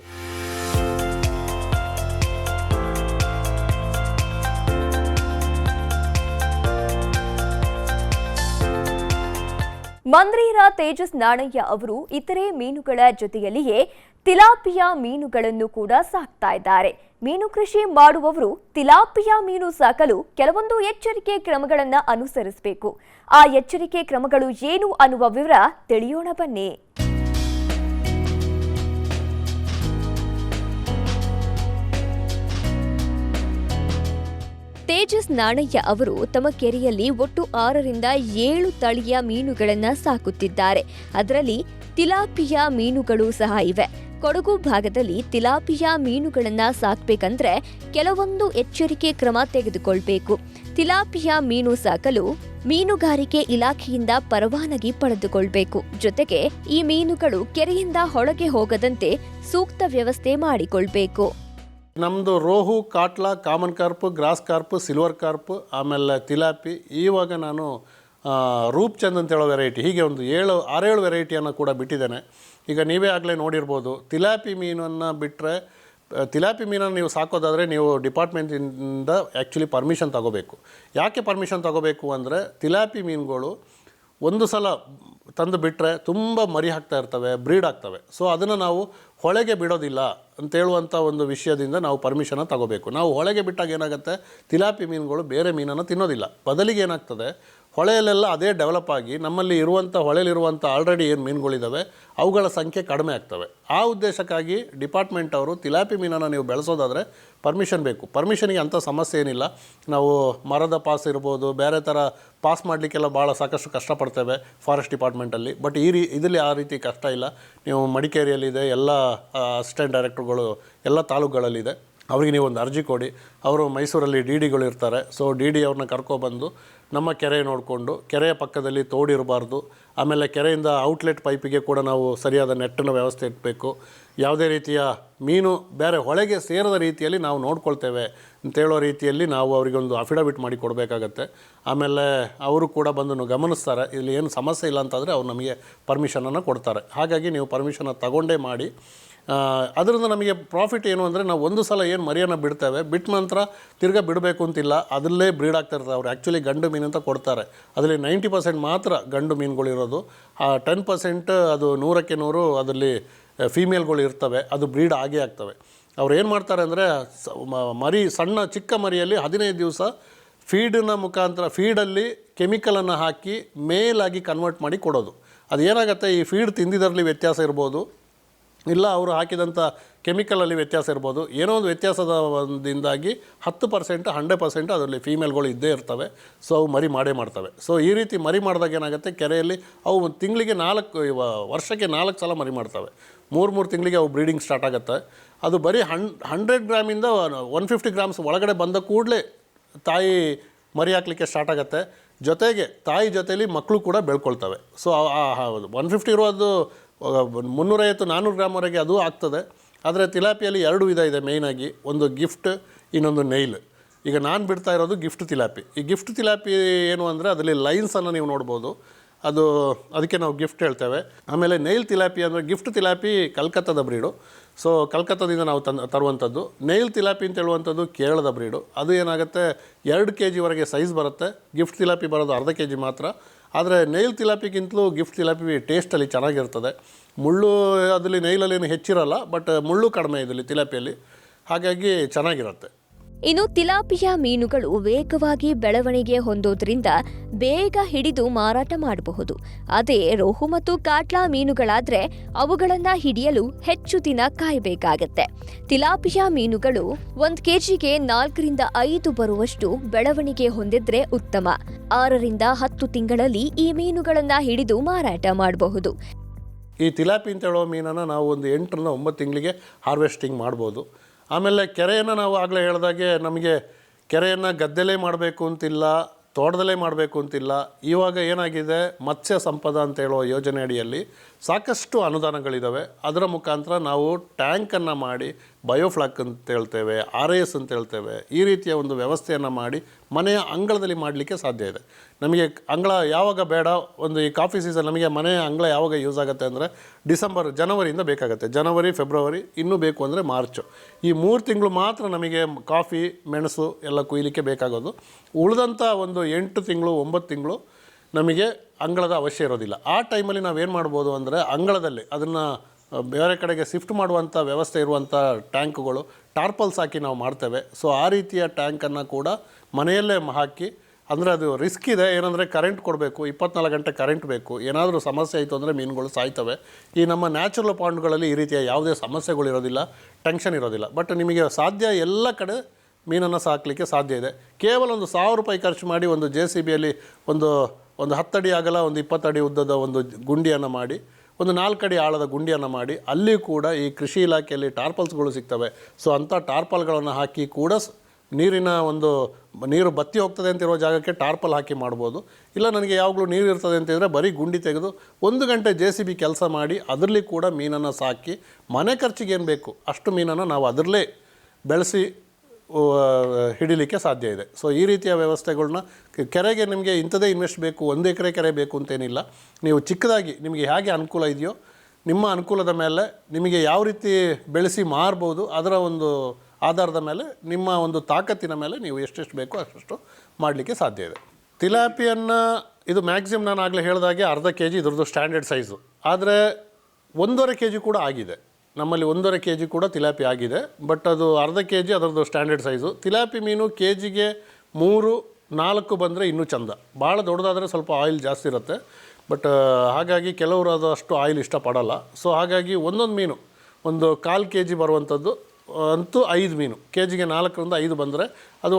ಮಂದ್ರೇರ ತೇಜಸ್ ನಾಣಯ್ಯ ಅವರು ಇತರೆ ಮೀನುಗಳ ಜೊತೆಯಲ್ಲಿಯೇ ತಿಲಾಪಿಯಾ ಮೀನುಗಳನ್ನು ಕೂಡ ಸಾಕ್ತಾ ಇದ್ದಾರೆ. ಮೀನು ಕೃಷಿ ಮಾಡುವವರು ತಿಲಾಪಿಯಾ ಮೀನು ಸಾಕಲು ಕೆಲವೊಂದು ಎಚ್ಚರಿಕೆ ಕ್ರಮಗಳನ್ನು ಅನುಸರಿಸಬೇಕು. ಆ ಎಚ್ಚರಿಕೆ ಕ್ರಮಗಳು ಏನು ಅನ್ನುವ ವಿವರ ತಿಳಿಯೋಣ ಬನ್ನಿ. ತೇಜಸ್ ನಾಣಯ್ಯ ಅವರು ತಮ್ಮ ಕೆರೆಯಲ್ಲಿ ಒಟ್ಟು 6ರಿಂದ 7 ತಳಿಯ ಮೀನುಗಳನ್ನು ಸಾಕುತ್ತಿದ್ದಾರೆ. ಅದರಲ್ಲಿ ತಿಲಾಪಿಯಾ ಮೀನುಗಳು ಸಹ ಇವೆ. ಕೊಡಗು ಭಾಗದಲ್ಲಿ ತಿಲಾಪಿಯಾ ಮೀನುಗಳನ್ನು ಸಾಕಬೇಕಂದ್ರೆ ಕೆಲವೊಂದು ಎಚ್ಚರಿಕೆ ಕ್ರಮ ತೆಗೆದುಕೊಳ್ಬೇಕು. ತಿಲಾಪಿಯಾ ಮೀನು ಸಾಕಲು ಮೀನುಗಾರಿಕೆ ಇಲಾಖೆಯಿಂದ ಪರವಾನಗಿ ಪಡೆದುಕೊಳ್ಬೇಕು. ಜೊತೆಗೆ ಈ ಮೀನುಗಳು ಕೆರೆಯಿಂದ ಹೊರಗೆ ಹೋಗದಂತೆ ಸೂಕ್ತ ವ್ಯವಸ್ಥೆ ಮಾಡಿಕೊಳ್ಬೇಕು. ನಮ್ಮದು rohu, catla, common carp, grass carp, silver carp, ಆಮೇಲೆ ತಿಲಾಪಿ, ಇವಾಗ ನಾನು ರೂಪ್ಚಂದ್ ಅಂತೇಳೋ ವೆರೈಟಿ, ಹೀಗೆ ಒಂದು 6-7 ವೆರೈಟಿಯನ್ನು ಕೂಡ ಬಿಟ್ಟಿದ್ದೇನೆ. ಈಗ ನೀವೇ ಆಗಲೇ ನೋಡಿರ್ಬೋದು. ತಿಲಾಪಿ ಮೀನನ್ನು ಬಿಟ್ಟರೆ, ತಿಲಾಪಿ ಮೀನನ್ನು ನೀವು ಸಾಕೋದಾದರೆ ನೀವು ಡಿಪಾರ್ಟ್ಮೆಂಟಿಂದ ಆ್ಯಕ್ಚುಲಿ ಪರ್ಮಿಷನ್ ತಗೋಬೇಕು. ಯಾಕೆ ಪರ್ಮಿಷನ್ ತಗೋಬೇಕು ಅಂದರೆ ತಿಲಾಪಿ ಮೀನುಗಳು ಒಂದು ಸಲ ತಂದು ಬಿಟ್ಟರೆ ತುಂಬ ಮರಿ ಹಾಕ್ತಾ ಇರ್ತವೆ, ಬ್ರೀಡ್ ಆಗ್ತವೆ. ಸೊ ಅದನ್ನು ನಾವು ಹೊಳೆಗೆ ಬಿಡೋದಿಲ್ಲ ಅಂತೇಳುವಂಥ ಒಂದು ವಿಷಯದಿಂದ ನಾವು ಪರ್ಮಿಷನ್ನ ತಗೋಬೇಕು. ನಾವು ಹೊಳೆಗೆ ಬಿಟ್ಟಾಗ ಏನಾಗುತ್ತೆ, ತಿಲಾಪಿ ಮೀನುಗಳು ಬೇರೆ ಮೀನನ್ನು ತಿನ್ನೋದಿಲ್ಲ. ಬದಲಿಗೆ ಏನಾಗ್ತದೆ, ಹೊಳೆಯಲ್ಲೆಲ್ಲ ಅದೇ ಡೆವಲಪ್ ಆಗಿ ನಮ್ಮಲ್ಲಿ ಇರುವಂಥ ಹೊಳೆಯಲ್ಲಿರುವಂಥ ಆಲ್ರೆಡಿ ಏನು ಮೀನುಗಳಿದ್ದಾವೆ ಅವುಗಳ ಸಂಖ್ಯೆ ಕಡಿಮೆ ಆಗ್ತವೆ. ಆ ಉದ್ದೇಶಕ್ಕಾಗಿ ಡಿಪಾರ್ಟ್ಮೆಂಟ್ ಅವರು ತಿಲಾಪಿ ಮೀನನ್ನು ನೀವು ಬೆಳೆಸೋದಾದರೆ ಪರ್ಮಿಷನ್ ಬೇಕು. ಪರ್ಮಿಷನಿಗೆ ಅಂಥ ಸಮಸ್ಯೆ ಏನಿಲ್ಲ. ನಾವು ಮರದ ಪಾಸ್ ಇರ್ಬೋದು, ಬೇರೆ ಥರ ಪಾಸ್ ಮಾಡಲಿಕ್ಕೆಲ್ಲ ಭಾಳ ಸಾಕಷ್ಟು ಕಷ್ಟಪಡ್ತೇವೆ ಫಾರೆಸ್ಟ್ ಡಿಪಾರ್ಟ್ಮೆಂಟಲ್ಲಿ. ಬಟ್ ಇದರಲ್ಲಿ ಆ ರೀತಿ ಕಷ್ಟ ಇಲ್ಲ. ನೀವು ಮಡಿಕೇರಿಯಲ್ಲಿದೆ, ಎಲ್ಲ ಅಸಿಸ್ಟೆಂಟ್ ಡೈರೆಕ್ಟರ್ಗಳು ಎಲ್ಲ ತಾಲೂಕುಗಳಲ್ಲಿದೆ. ಅವರಿಗೆ ನೀವು ಒಂದು ಅರ್ಜಿ ಕೊಡಿ. ಅವರು ಮೈಸೂರಲ್ಲಿ ಡಿಗಳು ಇರ್ತಾರೆ. ಸೊ ಡಿ ಅವ್ರನ್ನ ಕರ್ಕೊಬಂದು ನಮ್ಮ ಕೆರೆ ನೋಡಿಕೊಂಡು, ಕೆರೆಯ ಪಕ್ಕದಲ್ಲಿ ತೋಡಿರಬಾರ್ದು. ಆಮೇಲೆ ಕೆರೆಯಿಂದ ಔಟ್ಲೆಟ್ ಪೈಪಿಗೆ ಕೂಡ ನಾವು ಸರಿಯಾದ ನೆಟ್ಟಿನ ವ್ಯವಸ್ಥೆ ಇರಬೇಕು. ಯಾವುದೇ ರೀತಿಯ ಮೀನು ಬೇರೆ ಹೊಳೆಗೆ ಸೇರದ ರೀತಿಯಲ್ಲಿ ನಾವು ನೋಡ್ಕೊಳ್ತೇವೆ ಅಂತೇಳೋ ರೀತಿಯಲ್ಲಿ ನಾವು ಅವರಿಗೊಂದು ಅಫಿಡವಿಟ್ ಮಾಡಿ ಕೊಡಬೇಕಾಗತ್ತೆ. ಆಮೇಲೆ ಅವರು ಕೂಡ ಬಂದು ಗಮನಿಸ್ತಾರೆ. ಇಲ್ಲಿ ಏನು ಸಮಸ್ಯೆ ಇಲ್ಲ ಅಂತಂದರೆ ಅವ್ರು ನಮಗೆ ಪರ್ಮಿಷನನ್ನು ಕೊಡ್ತಾರೆ. ಹಾಗಾಗಿ ನೀವು ಪರ್ಮಿಷನ್ನ ತಗೊಂಡೇ ಮಾಡಿ. ಅದರಿಂದ ನಮಗೆ ಪ್ರಾಫಿಟ್ ಏನು ಅಂದರೆ, ನಾವು ಒಂದು ಸಲ ಏನು ಮರಿಯನ್ನು ಬಿಡ್ತೇವೆ, ಬಿಟ್ಟ ನಂತರ ತಿರ್ಗಾ ಬಿಡಬೇಕು ಅಂತಿಲ್ಲ, ಅದರಲ್ಲೇ ಬ್ರೀಡ್ ಆಗ್ತಾ ಇರ್ತದೆ. ಅವ್ರು ಆ್ಯಕ್ಚುಲಿ ಗಂಡು ಮೀನು ಅಂತ ಕೊಡ್ತಾರೆ. ಅದರಲ್ಲಿ 90% ಮಾತ್ರ ಗಂಡು ಮೀನುಗಳಿರೋದು. 10% ಅದು 100ಕ್ಕೆ 100 ಅದರಲ್ಲಿ ಫೀಮೇಲ್ಗಳು ಇರ್ತವೆ. ಅದು ಬ್ರೀಡ್ ಆಗೇ ಆಗ್ತವೆ. ಅವ್ರು ಏನು ಮಾಡ್ತಾರೆ ಅಂದರೆ, ಸಣ್ಣ ಚಿಕ್ಕ ಮರಿಯಲ್ಲಿ 15 ದಿವಸ ಫೀಡಿನ ಮುಖಾಂತರ, ಫೀಡಲ್ಲಿ ಕೆಮಿಕಲನ್ನು ಹಾಕಿ ಮೇಲಾಗಿ ಕನ್ವರ್ಟ್ ಮಾಡಿ ಕೊಡೋದು. ಅದು ಏನಾಗುತ್ತೆ, ಈ ಫೀಡ್ ತಿಂದಿದ್ದರಲ್ಲಿ ವ್ಯತ್ಯಾಸ ಇರ್ಬೋದು, ಇಲ್ಲ ಅವರು ಹಾಕಿದಂಥ ಕೆಮಿಕಲಲ್ಲಿ ವ್ಯತ್ಯಾಸ ಇರ್ಬೋದು, ಏನೋ ಒಂದು ವ್ಯತ್ಯಾಸದ ಒಂದಿಂದಾಗಿ 10% 100% ಅದರಲ್ಲಿ ಫೀಮೇಲ್ಗಳು ಇದ್ದೇ ಇರ್ತವೆ. ಸೊ ಅವು ಮರಿ ಮಾಡೇ ಮಾಡ್ತವೆ. ಸೊ ಈ ರೀತಿ ಮರಿ ಮಾಡಿದಾಗ ಏನಾಗುತ್ತೆ, ಕೆರೆಯಲ್ಲಿ ಅವು ತಿಂಗಳಿಗೆ ವರ್ಷಕ್ಕೆ 4 ಸಲ ಮರಿ ಮಾಡ್ತವೆ. 3 ತಿಂಗಳಿಗೆ ಅವು ಬ್ರೀಡಿಂಗ್ ಸ್ಟಾರ್ಟ್ ಆಗುತ್ತೆ. ಅದು ಬರೀ 100 ಗ್ರಾಮಿಂದ 150 ಗ್ರಾಮ್ಸ್ ಒಳಗಡೆ ಬಂದ ಕೂಡಲೇ ತಾಯಿ ಮರಿ ಹಾಕಲಿಕ್ಕೆ ಸ್ಟಾರ್ಟ್ ಆಗುತ್ತೆ. ಜೊತೆಗೆ ತಾಯಿ ಜೊತೆಯಲ್ಲಿ ಮಕ್ಕಳು ಕೂಡ ಬೆಳ್ಕೊಳ್ತವೆ. ಸೊ 150 ಇರೋದು 350-400 ಗ್ರಾಮ್ವರೆಗೆ ಅದು ಆಗ್ತದೆ. ಆದರೆ ತಿಲಾಪಿಯಲ್ಲಿ 2 ವಿಧ ಇದೆ ಮೇಯ್ನಾಗಿ, ಒಂದು ಗಿಫ್ಟ್, ಇನ್ನೊಂದು ನೈಲ್. ಈಗ ನಾನು ಬಿಡ್ತಾ ಇರೋದು ಗಿಫ್ಟ್ ತಿಲಾಪಿ. ಈ ಗಿಫ್ಟ್ ತಿಲಾಪಿ ಏನು ಅಂದರೆ ಅದರಲ್ಲಿ ಲೈನ್ಸನ್ನು ನೀವು ನೋಡ್ಬೋದು, ಅದಕ್ಕೆ ನಾವು ಗಿಫ್ಟ್ ಹೇಳ್ತೇವೆ. ಆಮೇಲೆ ನೈಲ್ ತಿಲಾಪಿ ಅಂದರೆ, ಗಿಫ್ಟ್ ತಿಲಾಪಿ ಕಲ್ಕತ್ತಾದ ಬ್ರೀಡು. ಸೊ ಕಲ್ಕತ್ತಾದಿಂದ ನಾವು ತರುವಂಥದ್ದು. ನೈಲ್ ತಿಲಾಪಿ ಅಂತ ಹೇಳುವಂಥದ್ದು ಕೇರಳದ ಬ್ರೀಡು. ಅದು ಏನಾಗುತ್ತೆ, 2 kg ಸೈಜ್ ಬರುತ್ತೆ. ಗಿಫ್ಟ್ ತಿಲಾಪಿ ಬರೋದು ಅರ್ಧ kg ಮಾತ್ರ. ಆದರೆ ನೈಲ್ ತಿಲಾಪಿಗಿಂತಲೂ ಗಿಫ್ಟ್ ತಿಲಾಪಿ ಟೇಸ್ಟಲ್ಲಿ ಚೆನ್ನಾಗಿರ್ತದೆ. ಮುಳ್ಳು ಅದರಲ್ಲಿ ನೈಲಲ್ಲಿ ಏನು ಹೆಚ್ಚಿರಲ್ಲ, ಬಟ್ ಮುಳ್ಳು ಕಡಿಮೆ ಇದರಲ್ಲಿ ತಿಲಾಪಿಯಲ್ಲಿ, ಹಾಗಾಗಿ ಚೆನ್ನಾಗಿರುತ್ತೆ. ಇನ್ನು ತಿಲಾಪಿಯಾ ಮೀನುಗಳು ವೇಗವಾಗಿ ಬೆಳವಣಿಗೆ ಹೊಂದೋದ್ರಿಂದ ಬೇಗ ಹಿಡಿದು ಮಾರಾಟ ಮಾಡಬಹುದು. ಅದೇ ರೋಹು ಮತ್ತು ಕಾಟ್ಲಾ ಮೀನುಗಳಾದ್ರೆ ಅವುಗಳನ್ನ ಹಿಡಿಯಲು ಹೆಚ್ಚು ದಿನ ಕಾಯಬೇಕಾಗತ್ತೆ. ತಿಲಾಪಿಯಾ ಮೀನುಗಳು 1 kgಗೆ 4-5 ಬರುವಷ್ಟು ಬೆಳವಣಿಗೆ ಹೊಂದಿದ್ರೆ ಉತ್ತಮ. 6-10 ತಿಂಗಳಲ್ಲಿ ಈ ಮೀನುಗಳನ್ನ ಹಿಡಿದು ಮಾರಾಟ ಮಾಡಬಹುದು. ಈ ತಿಲಾಪಿ ಅಂತ ಹೇಳೋ ಮೀನನ್ನು ನಾವು ಒಂದು 8-9 ತಿಂಗಳಿಗೆ ಹಾರ್ವೆಸ್ಟಿಂಗ್ ಮಾಡ್ಬೋದು. ಆಮೇಲೆ ಕೆರೆಯನ್ನು ನಾವು ಆಗಲೇ ಹೇಳಿದಾಗೆ, ನಮಗೆ ಕೆರೆಯನ್ನು ಗದ್ದೆಲೇ ಮಾಡಬೇಕು ಅಂತಿಲ್ಲ, ತೋಟದಲ್ಲೇ ಮಾಡಬೇಕು ಅಂತಿಲ್ಲ. ಇವಾಗ ಏನಾಗಿದೆ, ಮತ್ಸ್ಯ ಸಂಪದ ಅಂತ ಹೇಳೋ ಯೋಜನೆ ಅಡಿಯಲ್ಲಿ ಸಾಕಷ್ಟು ಅನುದಾನಗಳಿದ್ದಾವೆ. ಅದರ ಮುಖಾಂತರ ನಾವು ಟ್ಯಾಂಕನ್ನು ಮಾಡಿ, ಬಯೋಫ್ಲಾಕ್ ಅಂತ ಹೇಳ್ತೇವೆ, RIS ಅಂತ ಹೇಳ್ತೇವೆ, ಈ ರೀತಿಯ ಒಂದು ವ್ಯವಸ್ಥೆಯನ್ನು ಮಾಡಿ ಮನೆಯ ಅಂಗಳದಲ್ಲಿ ಮಾಡಲಿಕ್ಕೆ ಸಾಧ್ಯ ಇದೆ. ನಮಗೆ ಅಂಗಳ ಯಾವಾಗ ಬೇಡ, ಒಂದು ಈ ಕಾಫಿ ಸೀಸನ್ ನಮಗೆ ಮನೆಯ ಅಂಗಳ ಯಾವಾಗ ಯೂಸ್ ಆಗುತ್ತೆ ಅಂದರೆ ಜನವರಿಯಿಂದ ಬೇಕಾಗುತ್ತೆ. ಜನವರಿ, ಫೆಬ್ರವರಿ, ಇನ್ನೂ ಬೇಕು ಅಂದರೆ ಮಾರ್ಚು. ಈ 3 ತಿಂಗಳು ಮಾತ್ರ ನಮಗೆ ಕಾಫಿ, ಮೆಣಸು ಎಲ್ಲ ಕೊಯ್ಲಿಕ್ಕೆ ಬೇಕಾಗೋದು. ಉಳಿದಂಥ ಒಂದು 8 ತಿಂಗಳು 9 ತಿಂಗಳು ನಮಗೆ ಅಂಗಳದ ಅವಶ್ಯ ಇರೋದಿಲ್ಲ. ಆ ಟೈಮಲ್ಲಿ ನಾವೇನು ಮಾಡ್ಬೋದು ಅಂದರೆ, ಅಂಗಳದಲ್ಲಿ ಅದನ್ನು ಬೇರೆ ಕಡೆಗೆ ಶಿಫ್ಟ್ ಮಾಡುವಂಥ ವ್ಯವಸ್ಥೆ ಇರುವಂಥ ಟ್ಯಾಂಕ್ಗಳು, ಟಾರ್ಪಲ್ಸ್ ಹಾಕಿ ನಾವು ಮಾಡ್ತೇವೆ. ಸೊ ಆ ರೀತಿಯ ಟ್ಯಾಂಕನ್ನು ಕೂಡ ಮನೆಯಲ್ಲೇ ಹಾಕಿ, ಅಂದರೆ ಅದು ರಿಸ್ಕ್ ಇದೆ. ಏನಂದರೆ ಕರೆಂಟ್ ಕೊಡಬೇಕು, 24 ಗಂಟೆ ಕರೆಂಟ್ ಬೇಕು. ಏನಾದರೂ ಸಮಸ್ಯೆ ಆಯಿತು ಅಂದರೆ ಮೀನುಗಳು ಸಾಯ್ತವೆ. ಈ ನಮ್ಮ ನ್ಯಾಚುರಲ್ ಪಾಂಡ್ಗಳಲ್ಲಿ ಈ ರೀತಿಯ ಯಾವುದೇ ಸಮಸ್ಯೆಗಳು ಇರೋದಿಲ್ಲ, ಟೆನ್ಷನ್ ಇರೋದಿಲ್ಲ. ಬಟ್ ನಿಮಗೆ ಸಾಧ್ಯ ಎಲ್ಲ ಕಡೆ ಮೀನನ್ನು ಸಾಕಲಿಕ್ಕೆ ಸಾಧ್ಯ ಇದೆ. ಕೇವಲ ಒಂದು 1000 ರೂಪಾಯಿ ಖರ್ಚು ಮಾಡಿ ಒಂದು JCBಯಲ್ಲಿ ಒಂದು 10 ಅಡಿ ಅಗಲ, ಒಂದು 20 ಅಡಿ ಉದ್ದದ ಒಂದು ಗುಂಡಿಯನ್ನು ಮಾಡಿ, ಒಂದು 4 ಅಡಿ ಆಳದ ಗುಂಡಿಯನ್ನು ಮಾಡಿ, ಅಲ್ಲಿ ಕೂಡ ಈ ಕೃಷಿ ಇಲಾಖೆಯಲ್ಲಿ ಟಾರ್ಪಲ್ಸ್ಗಳು ಸಿಗ್ತವೆ. ಸೊ ಅಂಥ ಟಾರ್ಪಲ್ಗಳನ್ನು ಹಾಕಿ ಕೂಡ ನೀರು ಬತ್ತಿ ಹೋಗ್ತದೆ ಅಂತಿರೋ ಜಾಗಕ್ಕೆ ಟಾರ್ಪಲ್ ಹಾಕಿ ಮಾಡ್ಬೋದು. ಇಲ್ಲ ನನಗೆ ಯಾವಾಗಲೂ ನೀರು ಇರ್ತದೆ ಅಂತಿದ್ರೆ ಬರೀ ಗುಂಡಿ ತೆಗೆದು 1 ಗಂಟೆ JCB ಕೆಲಸ ಮಾಡಿ ಅದರಲ್ಲಿ ಕೂಡ ಮೀನನ್ನು ಸಾಕಿ ಮನೆ ಖರ್ಚಿಗೆ ಏನು ಬೇಕು ಅಷ್ಟು ಮೀನನ್ನು ನಾವು ಅದರಲ್ಲೇ ಬೆಳೆಸಿ ಹಿಡಿಲಿಕ್ಕೆ ಸಾಧ್ಯ ಇದೆ. ಸೊ ಈ ರೀತಿಯ ವ್ಯವಸ್ಥೆಗಳನ್ನ ಕೆರೆಗೆ ನಿಮಗೆ ಇಂಥದೇ ಇನ್ವೆಸ್ಟ್ ಬೇಕು, 1 ಎಕರೆ ಕೆರೆ ಬೇಕು ಅಂತೇನಿಲ್ಲ. ನೀವು ಚಿಕ್ಕದಾಗಿ ನಿಮಗೆ ಹೇಗೆ ಅನುಕೂಲ ಇದೆಯೋ ನಿಮ್ಮ ಅನುಕೂಲದ ಮೇಲೆ ನಿಮಗೆ ಯಾವ ರೀತಿ ಬೆಳೆಸಿ ಮಾರ್ಬೋದು, ಅದರ ಒಂದು ಆಧಾರದ ಮೇಲೆ, ನಿಮ್ಮ ಒಂದು ತಾಕತ್ತಿನ ಮೇಲೆ ನೀವು ಎಷ್ಟೆಷ್ಟು ಬೇಕೋ ಅಷ್ಟು ಮಾಡಲಿಕ್ಕೆ ಸಾಧ್ಯ ಇದೆ. ತಿಲಾಪಿಯನ್ನು ಇದು ಮ್ಯಾಕ್ಸಿಮಮ್ ನಾನು ಆಗಲೇ ಹೇಳಿದಾಗೆ ಅರ್ಧ kg ಇದ್ರದ್ದು ಸ್ಟ್ಯಾಂಡರ್ಡ್ ಸೈಜು. ಆದರೆ 1.5 kg ಕೂಡ ಆಗಿದೆ ನಮ್ಮಲ್ಲಿ. 1.5 kg ಕೂಡ ತಿಲಾಪಿ ಆಗಿದೆ. ಬಟ್ ಅದು ಅರ್ಧ kg ಅದರದ್ದು ಸ್ಟ್ಯಾಂಡರ್ಡ್ ಸೈಜು. ತಿಲಾಪಿ ಮೀನು kgಗೆ 3-4 ಬಂದರೆ ಇನ್ನೂ ಚಂದ. ಭಾಳ ದೊಡ್ಡದಾದರೆ ಸ್ವಲ್ಪ ಆಯಿಲ್ ಜಾಸ್ತಿ ಇರುತ್ತೆ. ಬಟ್ ಹಾಗಾಗಿ ಕೆಲವರು ಅದು ಅಷ್ಟು ಆಯಿಲ್ ಇಷ್ಟಪಡಲ್ಲ. ಸೊ ಹಾಗಾಗಿ ಒಂದೊಂದು ಮೀನು ಒಂದು 1/4 kg ಬರುವಂಥದ್ದು ಅಂತೂ 5 ಮೀನು kgಗೆ 4-5 ಬಂದರೆ ಅದು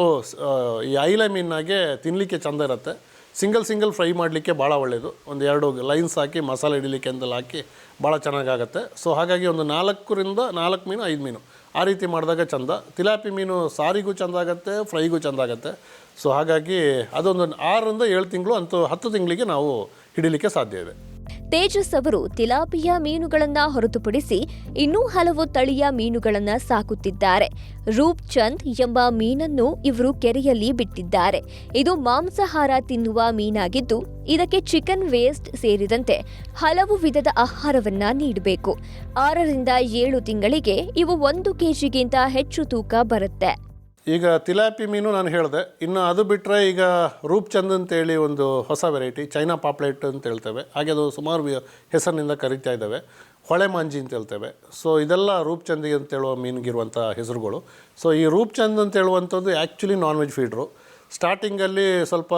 ಈ ಐಲೆ ಮೀನಾಗೆ ತಿನ್ನಲಿಕ್ಕೆ ಚೆಂದ ಇರುತ್ತೆ. ಸಿಂಗಲ್ ಫ್ರೈ ಮಾಡಲಿಕ್ಕೆ ಭಾಳ ಒಳ್ಳೆಯದು. ಒಂದು 2 ಲೈನ್ಸ್ ಹಾಕಿ ಮಸಾಲೆ ಹಿಡಿಲಿಕ್ಕೆ ಅಂತೆಲ್ಲ ಹಾಕಿ ಭಾಳ ಚೆನ್ನಾಗಾಗತ್ತೆ. ಸೊ ಹಾಗಾಗಿ ಒಂದು 4 ಮೀನು 5 ಮೀನು ಆ ರೀತಿ ಮಾಡಿದಾಗ ಚೆಂದ. ತಿಲಾಪಿ ಮೀನು ಸಾರಿಗೂ ಚೆಂದ ಆಗುತ್ತೆ, ಫ್ರೈಗೂ ಚೆಂದ ಆಗುತ್ತೆ. ಸೊ ಹಾಗಾಗಿ ಅದೊಂದು 6-7 ತಿಂಗಳು ಅಂತೂ 10 ತಿಂಗಳಿಗೆ ನಾವು ಹಿಡಿಲಿಕ್ಕೆ ಸಾಧ್ಯ ಇದೆ. ತೇಜಸ್ ಅವರು ತಿಲಾಪಿಯಾ ಮೀನುಗಳನ್ನ ಹೊರತುಪಡಿಸಿ ಇನ್ನೂ ಹಲವು ತಳಿಯ ಮೀನುಗಳನ್ನ ಸಾಕುತ್ತಿದ್ದಾರೆ. ರೂಪ್ ಚಂದ್ ಎಂಬ ಮೀನನ್ನು ಇವರು ಕೆರೆಯಲ್ಲಿ ಬಿಟ್ಟಿದ್ದಾರೆ. ಇದು ಮಾಂಸಾಹಾರ ತಿನ್ನುವ ಮೀನಾಗಿದ್ದು ಇದಕ್ಕೆ ಚಿಕನ್ ವೇಸ್ಟ್ ಸೇರಿದಂತೆ ಹಲವು ವಿಧದ ಆಹಾರವನ್ನ ನೀಡಬೇಕು. 6-7 ತಿಂಗಳಿಗೆ ಇವು 1 kgಗಿಂತ ಹೆಚ್ಚು ತೂಕ ಬರುತ್ತೆ. ಈಗ ತಿಲಾಪಿ ಮೀನು ನಾನು ಹೇಳಿದೆ. ಇನ್ನು ಅದು ಬಿಟ್ಟರೆ ಈಗ ರೂಪ್ ಚಂದ್ ಅಂತೇಳಿ ಒಂದು ಹೊಸ ವೆರೈಟಿ, ಚೈನಾ ಪಾಪ್ಲೆಟ್ ಅಂತ ಹೇಳ್ತೇವೆ. ಹಾಗೆ ಅದು ಸುಮಾರು ಹೆಸರಿನಿಂದ ಕರೀತಾ ಇದ್ದಾವೆ. ಹೊಳೆ ಮಾಂಜಿ ಅಂತ ಹೇಳ್ತೇವೆ. ಸೊ ಇದೆಲ್ಲ ರೂಪ್ ಚಂದಿಗೆ ಅಂತೇಳುವ ಮೀನಿಗಿರುವಂಥ ಹೆಸರುಗಳು. ಸೊ ಈ ರೂಪ್ ಚಂದ್ ಅಂತ ಹೇಳುವಂಥದ್ದು ಆ್ಯಕ್ಚುಲಿ ನಾನ್ ವೆಜ್ ಫೀಡ್ರು. ಸ್ಟಾರ್ಟಿಂಗಲ್ಲಿ ಸ್ವಲ್ಪ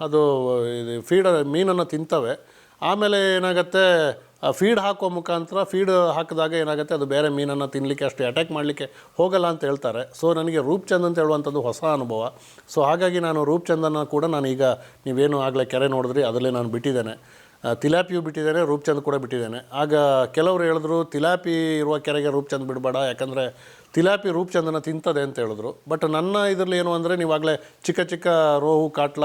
ಅದು ಮೀನನ್ನು ತಿಂತವೆ. ಆಮೇಲೆ ಏನಾಗುತ್ತೆ, ಫೀಡ್ ಹಾಕೋ ಮುಖಾಂತರ ಫೀಡ್ ಹಾಕಿದಾಗ ಏನಾಗುತ್ತೆ ಅದು ಬೇರೆ ಮೀನನ್ನು ತಿನ್ನಲಿಕ್ಕೆ ಅಷ್ಟು ಅಟ್ಯಾಕ್ ಮಾಡಲಿಕ್ಕೆ ಹೋಗಲ್ಲ ಅಂತ ಹೇಳ್ತಾರೆ. ಸೊ ನನಗೆ ರೂಪ್ಚಂದ್ ಅಂತ ಹೇಳುವಂಥದ್ದು ಹೊಸ ಅನುಭವ. ಸೊ ಹಾಗಾಗಿ ನಾನು ರೂಪ್ಚಂದನ್ನು ಕೂಡ ನಾನೀಗ ನೀವೇನು ಆಗಲೇ ಕೆರೆ ನೋಡಿದ್ರಿ ಅದರಲ್ಲೇ ನಾನು ಬಿಟ್ಟಿದ್ದೇನೆ. ತಿಲಾಪಿಯು ಬಿಟ್ಟಿದ್ದೇನೆ, ರೂಪ್ಚಂದ್ ಕೂಡ ಬಿಟ್ಟಿದ್ದೇನೆ. ಆಗ ಕೆಲವರು ಹೇಳಿದ್ರು ತಿಲಾಪಿ ಇರುವ ಕೆರೆಗೆ ರೂಪ್ಚಂದ್ ಬಿಡಬೇಡ, ಯಾಕಂದರೆ ತಿಲಾಪಿ ರೂಪ್ಚಂದನ್ನು ತಿಂತದೆ ಅಂತ ಹೇಳಿದ್ರು. ಬಟ್ ನನ್ನ ಇದರಲ್ಲಿ ಏನು ಅಂದರೆ ನೀವಾಗಲೇ ಚಿಕ್ಕ ಚಿಕ್ಕ ರೋಹು, ಕಾಟ್ಲ,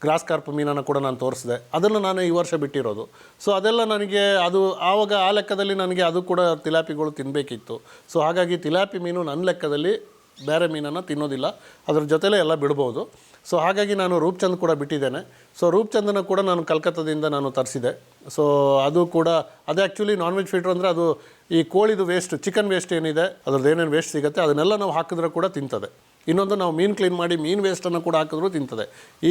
ಗ್ರಾಸ್ ಕಾರ್ಪ್ ಮೀನನ್ನು ಕೂಡ ನಾನು ತೋರಿಸಿದೆ. ಅದನ್ನು ನಾನು ಈ ವರ್ಷ ಬಿಟ್ಟಿರೋದು. ಸೊ ಅದೆಲ್ಲ ನನಗೆ ಅದು ಆವಾಗ ಆ ಲೆಕ್ಕದಲ್ಲಿ ನನಗೆ ಅದು ಕೂಡ ತಿಲಾಪಿಗಳು ತಿನ್ನಬೇಕಿತ್ತು. ಸೊ ಹಾಗಾಗಿ ತಿಲಾಪಿ ಮೀನು ನನ್ನ ಲೆಕ್ಕದಲ್ಲಿ ಬೇರೆ ಮೀನನ್ನು ತಿನ್ನೋದಿಲ್ಲ, ಅದ್ರ ಜೊತೆಲೇ ಎಲ್ಲ ಬಿಡ್ಬೋದು. ಸೊ ಹಾಗಾಗಿ ನಾನು ರೂಪ್ಚಂದ್ ಕೂಡ ಬಿಟ್ಟಿದ್ದೇನೆ. ಸೊ ರೂಪ್ಚಂದನ್ನು ಕೂಡ ನಾನು ಕಲ್ಕತ್ತಾದಿಂದ ನಾನು ತರಿಸಿದೆ. ಸೊ ಅದು ಕೂಡ ಅದು ಆ್ಯಕ್ಚುಲಿ ನಾನ್ ವೆಜ್ ಫೀಡ್ರ್ ಅಂದರೆ ಅದು ಈ ಕೋಳಿದು ವೇಸ್ಟ್, ಚಿಕನ್ ವೇಸ್ಟ್ ಏನಿದೆ ಅದ್ರದ್ದು ಏನೇನು ವೇಸ್ಟ್ ಸಿಗುತ್ತೆ ಅದನ್ನೆಲ್ಲ ನಾವು ಹಾಕಿದ್ರೆ ಕೂಡ ತಿಂತದೆ. ಇನ್ನೊಂದು ನಾವು ಮೀನು ಕ್ಲೀನ್ ಮಾಡಿ ಮೀನು ವೇಸ್ಟನ್ನು ಕೂಡ ಹಾಕಿದ್ರೂ ತಿಂತದೆ.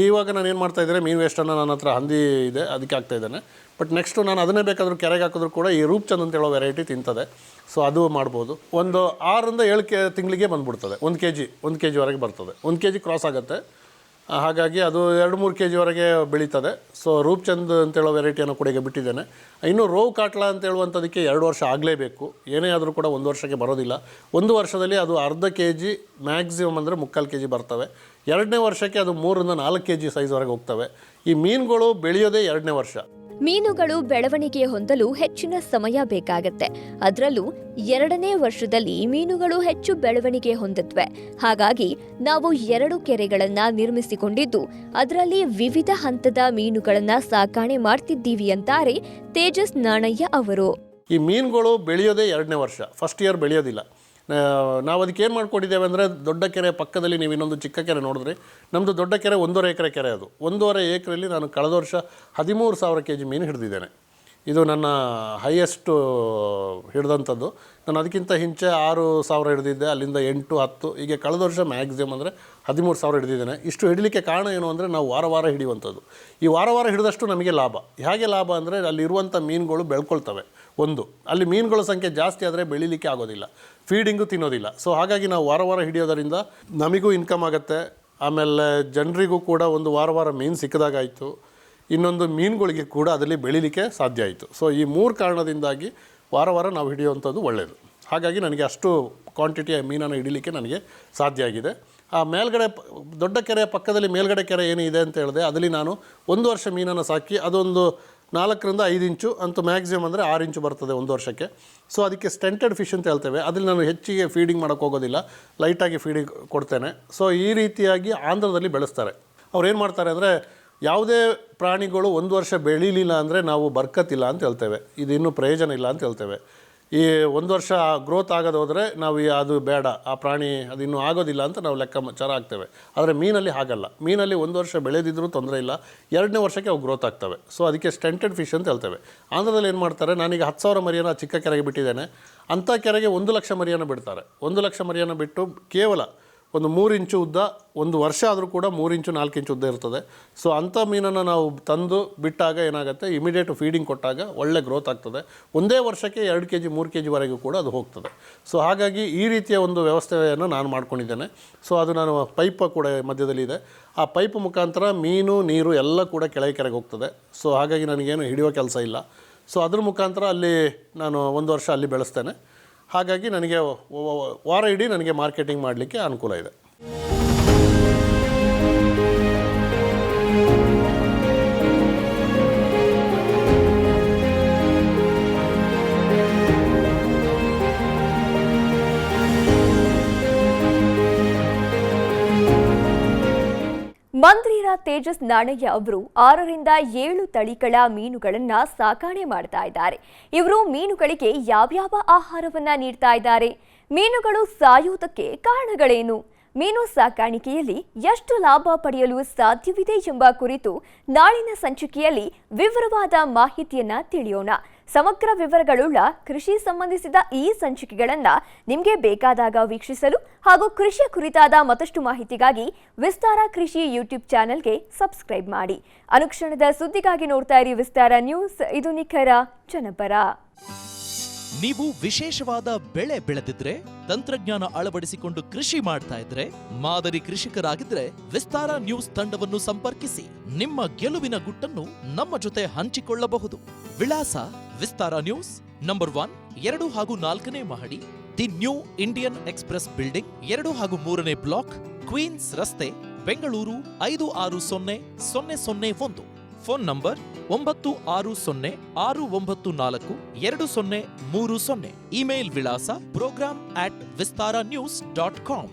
ಇವಾಗ ನಾನು ಏನು ಮಾಡ್ತಾಯಿದ್ದೇನೆ, ಮೀನು ವೇಸ್ಟನ್ನು ನನ್ನ ಹತ್ರ ಹಂದಿ ಇದೆ ಅದಕ್ಕೆ ಹಾಕ್ತಾಯಿದ್ದೇನೆ. ಬಟ್ ನೆಕ್ಸ್ಟು ನಾನು ಅದನ್ನೇ ಬೇಕಾದರೂ ಕೆರೆಗೆ ಹಾಕಿದ್ರು ಕೂಡ ಈ ರೂಪ್ಚಂದ್ ಅಂತ ಹೇಳೋ ವೆರೈಟಿ ತಿಂತದೆ. ಸೊ ಅದು ಮಾಡ್ಬೋದು. ಒಂದು 6ರಿಂದ 7 ತಿಂಗಳಿಗೆ ಬಂದುಬಿಡ್ತದೆ. 1 ಕೆ ಜಿವರೆಗೆ ಬರ್ತದೆ. 1 ಕೆ ಜಿ ಕ್ರಾಸ್ ಆಗುತ್ತೆ. ಹಾಗಾಗಿ ಅದು 2-3 ಕೆ ಜಿವರೆಗೆ ಬೆಳೀತದೆ. ಸೊ ರೂಪ್ಚಂದ್ ಅಂತೇಳೋ ವೆರೈಟಿಯನ್ನು ಕೂಡ ಈಗ ಬಿಟ್ಟಿದ್ದೇನೆ. ಇನ್ನು ರೋವ್ ಕಾಟ್ಲ ಅಂತ ಹೇಳುವಂಥದಕ್ಕೆ 2 ವರ್ಷ ಆಗಲೇಬೇಕು. ಏನೇ ಆದರೂ ಕೂಡ 1 ವರ್ಷಕ್ಕೆ ಬರೋದಿಲ್ಲ. 1 ವರ್ಷದಲ್ಲಿ ಅದು ಅರ್ಧ ಕೆ ಜಿ, ಮ್ಯಾಕ್ಸಿಮಮ್ ಅಂದರೆ 3/4 ಕೆ ಜಿ ಬರ್ತವೆ. 2ನೇ ವರ್ಷಕ್ಕೆ ಅದು 3ರಿಂದ 4 ಕೆ ಜಿ ಸೈಜ್ವರೆಗೆ ಹೋಗ್ತವೆ. ಈ ಮೀನುಗಳು ಬೆಳೆಯೋದೇ 2ನೇ ವರ್ಷ. ಮೀನುಗಳು ಬೆಳವಣಿಗೆ ಹೊಂದಲು ಹೆಚ್ಚಿನ ಸಮಯ ಬೇಕಾಗತ್ತೆ. ಅದರಲ್ಲೂ 2ನೇ ವರ್ಷದಲ್ಲಿ ಮೀನುಗಳು ಹೆಚ್ಚು ಬೆಳವಣಿಗೆ ಹೊಂದುತ್ತವೆ. ಹಾಗಾಗಿ ನಾವು 2 ಕೆರೆಗಳನ್ನ ನಿರ್ಮಿಸಿಕೊಂಡಿದ್ದು ಅದರಲ್ಲಿ ವಿವಿಧ ಹಂತದ ಮೀನುಗಳನ್ನ ಸಾಕಾಣೆ ಮಾಡ್ತಿದ್ದೀವಿ ಅಂತಾರೆ ತೇಜಸ್ ನಾಣಯ್ಯ ಅವರು. ಈ ಮೀನುಗಳು ಬೆಳೆಯೋದೇ 2ನೇ ವರ್ಷ, ಫಸ್ಟ್ ಇಯರ್ ಬೆಳೆಯೋದಿಲ್ಲ. ನಾವು ಅದಕ್ಕೆ ಏನು ಮಾಡ್ಕೊಂಡಿದ್ದೇವೆ ಅಂದರೆ, ದೊಡ್ಡ ಕೆರೆ ಪಕ್ಕದಲ್ಲಿ ನೀವು ಇನ್ನೊಂದು ಚಿಕ್ಕ ಕೆರೆ ನೋಡಿದ್ರಿ, ನಮ್ಮದು ದೊಡ್ಡ ಕೆರೆ 1.5 ಎಕರೆ ಕೆರೆ. ಅದು 1.5 ಎಕರೆಯಲ್ಲಿ ನಾನು ಕಳೆದ ವರ್ಷ 13,000 ಕೆ ಜಿ ಮೀನು ಹಿಡಿದಿದ್ದೇನೆ. ಇದು ನನ್ನ ಹೈಯೆಸ್ಟು ಹಿಡಿದಂಥದ್ದು. ನಾನು ಅದಕ್ಕಿಂತ ಹಿಂಚೆ 6,000 ಹಿಡಿದಿದ್ದೆ, ಅಲ್ಲಿಂದ 8, 10, ಹೀಗೆ ಕಳೆದ ವರ್ಷ ಮ್ಯಾಕ್ಸಿಮಮ್ ಅಂದರೆ 13,000 ಹಿಡಿದಿದ್ದೇನೆ. ಇಷ್ಟು ಹಿಡಲಿಕ್ಕೆ ಕಾರಣ ಏನು ಅಂದರೆ, ನಾವು ವಾರ ಹಿಡಿಯುವಂಥದ್ದು. ಈ ವಾರ ಹಿಡಿದಷ್ಟು ನಮಗೆ ಲಾಭ. ಹೇಗೆ ಲಾಭ ಅಂದರೆ, ಅಲ್ಲಿರುವಂಥ ಮೀನುಗಳು ಬೆಳ್ಕೊಳ್ತವೆ. ಅಲ್ಲಿ ಮೀನುಗಳ ಸಂಖ್ಯೆ ಜಾಸ್ತಿ ಆದರೆ ಬೆಳೀಲಿಕ್ಕೆ ಆಗೋದಿಲ್ಲ, ಫೀಡಿಂಗು ತಿನ್ನೋದಿಲ್ಲ. ಸೊ ಹಾಗಾಗಿ ನಾವು ವಾರ ಹಿಡಿಯೋದರಿಂದ ನಮಗೂ ಇನ್ಕಮ್ ಆಗುತ್ತೆ. ಆಮೇಲೆ ಜನರಿಗೂ ಕೂಡ ಒಂದು ವಾರ ಮೀನು ಸಿಕ್ಕಿದಾಗಾಯಿತು. ಇನ್ನೊಂದು ಮೀನುಗಳಿಗೆ ಕೂಡ ಅದರಲ್ಲಿ ಬೆಳೀಲಿಕ್ಕೆ ಸಾಧ್ಯ ಆಯಿತು. ಸೊ ಈ 3 ಕಾರಣದಿಂದಾಗಿ ವಾರ ನಾವು ಹಿಡಿಯುವಂಥದ್ದು ಒಳ್ಳೆಯದು. ಹಾಗಾಗಿ ನನಗೆ ಅಷ್ಟು ಕ್ವಾಂಟಿಟಿಯ ಮೀನನ್ನು ಹಿಡಿಲಿಕ್ಕೆ ನನಗೆ ಸಾಧ್ಯ ಆಗಿದೆ. ಆ ಮೇಲ್ಗಡೆ ದೊಡ್ಡ ಕೆರೆಯ ಪಕ್ಕದಲ್ಲಿ ಮೇಲ್ಗಡೆ ಕೆರೆ ಏನಿದೆ ಅಂತ ಹೇಳಿದೆ, ಅದರಲ್ಲಿ ನಾನು 1 ವರ್ಷ ಮೀನನ್ನು ಸಾಕಿ ಅದೊಂದು 4ರಿಂದ 5 ಇಂಚು ಅಂತೂ ಮ್ಯಾಕ್ಸಿಮಮ್ ಅಂದರೆ 6 ಇಂಚು ಬರ್ತದೆ 1 ವರ್ಷಕ್ಕೆ. ಸೊ ಅದಕ್ಕೆ ಸ್ಟೆಂಟೆಡ್ ಫಿಶ್ ಅಂತ ಹೇಳ್ತೇವೆ. ಅದರಲ್ಲಿ ನಾನು ಹೆಚ್ಚಿಗೆ ಫೀಡಿಂಗ್ ಮಾಡೋಕ್ಕೆ ಹೋಗೋದಿಲ್ಲ, ಲೈಟಾಗಿ ಫೀಡಿಂಗ್ ಕೊಡ್ತೇನೆ. ಸೊ ಈ ರೀತಿಯಾಗಿ ಆಂಧ್ರದಲ್ಲಿ ಬೆಳೆಸ್ತಾರೆ. ಅವ್ರು ಏನು ಮಾಡ್ತಾರೆ ಅಂದರೆ, ಯಾವುದೇ ಪ್ರಾಣಿಗಳು 1 ವರ್ಷ ಬೆಳೀಲಿಲ್ಲ ಅಂದರೆ ನಾವು ಬರ್ಕತ್ತಿಲ್ಲ ಅಂತ ಹೇಳ್ತೇವೆ, ಇದು ಇನ್ನೂ ಪ್ರಯೋಜನ ಇಲ್ಲ ಅಂತ ಹೇಳ್ತೇವೆ. ಈ 1 ವರ್ಷ ಗ್ರೋತ್ ಆಗೋದು ಹೋದರೆ ನಾವು ಅದು ಬೇಡ, ಆ ಪ್ರಾಣಿ ಅದು ಇನ್ನೂ ಆಗೋದಿಲ್ಲ ಅಂತ ನಾವು ಲೆಕ್ಕಾಚಾರ ಆಗ್ತೇವೆ. ಆದರೆ ಮೀನಲ್ಲಿ ಹಾಗಲ್ಲ. ಮೀನಲ್ಲಿ 1 ವರ್ಷ ಬೆಳೆದಿದ್ರೂ ತೊಂದರೆ ಇಲ್ಲ, 2ನೇ ವರ್ಷಕ್ಕೆ ಅವು ಗ್ರೋತ್ ಆಗ್ತವೆ. ಸೊ ಅದಕ್ಕೆ ಸ್ಟೆಂಟೆಡ್ ಫಿಶ್ ಅಂತ ಹೇಳ್ತೇವೆ. ಆಂಧ್ರದಲ್ಲಿ ಏನು ಮಾಡ್ತಾರೆ, ನಾನೀಗ 10,000 ಮರಿಯನ್ನು ಚಿಕ್ಕ ಕೆರೆಗೆ ಬಿಟ್ಟಿದ್ದೇನೆ. ಅಂಥ ಕೆರೆಗೆ 1 ಲಕ್ಷ ಮರಿಯನ್ನು ಬಿಡ್ತಾರೆ. 1 ಲಕ್ಷ ಮರಿಯನ್ನು ಬಿಟ್ಟು ಕೇವಲ ಒಂದು 3 ಇಂಚು ಉದ್ದ, 1 ವರ್ಷ ಆದರೂ ಕೂಡ 3 ಇಂಚು 4 ಇಂಚು ಉದ್ದ ಇರ್ತದೆ. ಸೊ ಅಂಥ ಮೀನನ್ನು ನಾವು ತಂದು ಬಿಟ್ಟಾಗ ಏನಾಗುತ್ತೆ, ಇಮಿಡಿಯೇಟ್ ಫೀಡಿಂಗ್ ಕೊಟ್ಟಾಗ ಒಳ್ಳೆ ಗ್ರೋತ್ ಆಗ್ತದೆ. ಒಂದೇ ವರ್ಷಕ್ಕೆ 2 ಕೆ ಜಿ 3 ಕೆ ಜಿವರೆಗೂ ಕೂಡ ಅದು ಹೋಗ್ತದೆ. ಸೊ ಹಾಗಾಗಿ ಈ ರೀತಿಯ ಒಂದು ವ್ಯವಸ್ಥೆಯನ್ನು ನಾನು ಮಾಡ್ಕೊಂಡಿದ್ದೇನೆ. ಸೊ ಅದು ನಾನು ಪೈಪ್ ಕೂಡ ಮಧ್ಯದಲ್ಲಿದೆ. ಆ ಪೈಪ್ ಮುಖಾಂತರ ಮೀನು, ನೀರು ಎಲ್ಲ ಕೂಡ ಕೆರೆಗೆ ಹೋಗ್ತದೆ. ಸೊ ಹಾಗಾಗಿ ನನಗೇನು ಹಿಡಿಯೋ ಕೆಲಸ ಇಲ್ಲ. ಸೊ ಅದ್ರ ಮುಖಾಂತರ ಅಲ್ಲಿ ನಾನು 1 ವರ್ಷ ಅಲ್ಲಿ ಬೆಳೆಸ್ತೇನೆ. ಹಾಗಾಗಿ ನನಗೆ ವಾರ ಇಡೀ ನನಗೆ ಮಾರ್ಕೆಟಿಂಗ್ ಮಾಡಲಿಕ್ಕೆ ಅನುಕೂಲ ಇದೆ. ಮಂತ್ರಿರ ತೇಜಸ್ ನಾಣಯ್ಯ ಅವರು 6ರಿಂದ 7 ತಳಿಗಳ ಮೀನುಗಳನ್ನ ಸಾಕಾಣೆ ಮಾಡ್ತಾ ಇದ್ದಾರೆ. ಇವರು ಮೀನುಗಳಿಗೆ ಯಾವ್ಯಾವ ಆಹಾರವನ್ನ ನೀಡ್ತಾ ಇದ್ದಾರೆ, ಮೀನುಗಳು ಸಾಯುವುದಕ್ಕೆ ಕಾರಣಗಳೇನು, ಮೀನು ಸಾಕಾಣಿಕೆಯಲ್ಲಿ ಎಷ್ಟು ಲಾಭ ಪಡೆಯಲು ಸಾಧ್ಯವಿದೆ ಎಂಬ ಕುರಿತು ನಾಳಿನ ಸಂಚಿಕೆಯಲ್ಲಿ ವಿವರವಾದ ಮಾಹಿತಿಯನ್ನ ತಿಳಿಯೋಣ. ಸಮಗ್ರ ವಿವರಗಳುಳ್ಳ ಕೃಷಿ ಸಂಬಂಧಿಸಿದ ಈ ಸಂಚಿಕೆಗಳನ್ನು ನಿಮಗೆ ಬೇಕಾದಾಗ ವೀಕ್ಷಿಸಲು ಹಾಗೂ ಕೃಷಿಯ ಕುರಿತಾದ ಮತ್ತಷ್ಟು ಮಾಹಿತಿಗಾಗಿ ವಿಸ್ತಾರ ಕೃಷಿ ಯೂಟ್ಯೂಬ್ ಚಾನೆಲ್ಗೆ ಸಬ್ಸ್ಕ್ರೈಬ್ ಮಾಡಿ. ಅನುಕ್ಷಣದ ಸುದ್ದಿಗಾಗಿ ನೋಡ್ತಾ ಇರಿ ವಿಸ್ತಾರ ನ್ಯೂಸ್, ಇದು ನಿಖರ ಜನಪರ. ನೀವು ವಿಶೇಷವಾದ ಬೆಳೆ ಬೆಳೆದಿದ್ರೆ, ತಂತ್ರಜ್ಞಾನ ಅಳವಡಿಸಿಕೊಂಡು ಕೃಷಿ ಮಾಡ್ತಾ ಇದ್ರೆ, ಮಾದರಿ ಕೃಷಿಕರಾಗಿದ್ರೆ ವಿಸ್ತಾರ ನ್ಯೂಸ್ ತಂಡವನ್ನು ಸಂಪರ್ಕಿಸಿ ನಿಮ್ಮ ಗೆಲುವಿನ ಗುಟ್ಟನ್ನು ನಮ್ಮ ಜೊತೆ ಹಂಚಿಕೊಳ್ಳಬಹುದು. ವಿಳಾಸ ವಿಸ್ತಾರ ನ್ಯೂಸ್ ನಂಬರ್ 1, 2 ಹಾಗೂ 4ನೇ ಮಹಡಿ, the new Indian express building, 2 ಹಾಗೂ 3ನೇ ಬ್ಲಾಕ್, ಕ್ವೀನ್ಸ್ ರಸ್ತೆ, ಬೆಂಗಳೂರು 560001. Phone number 9606942030. ಇಮೇಲ್ ವಿಳಾಸ program@vistaranews.com.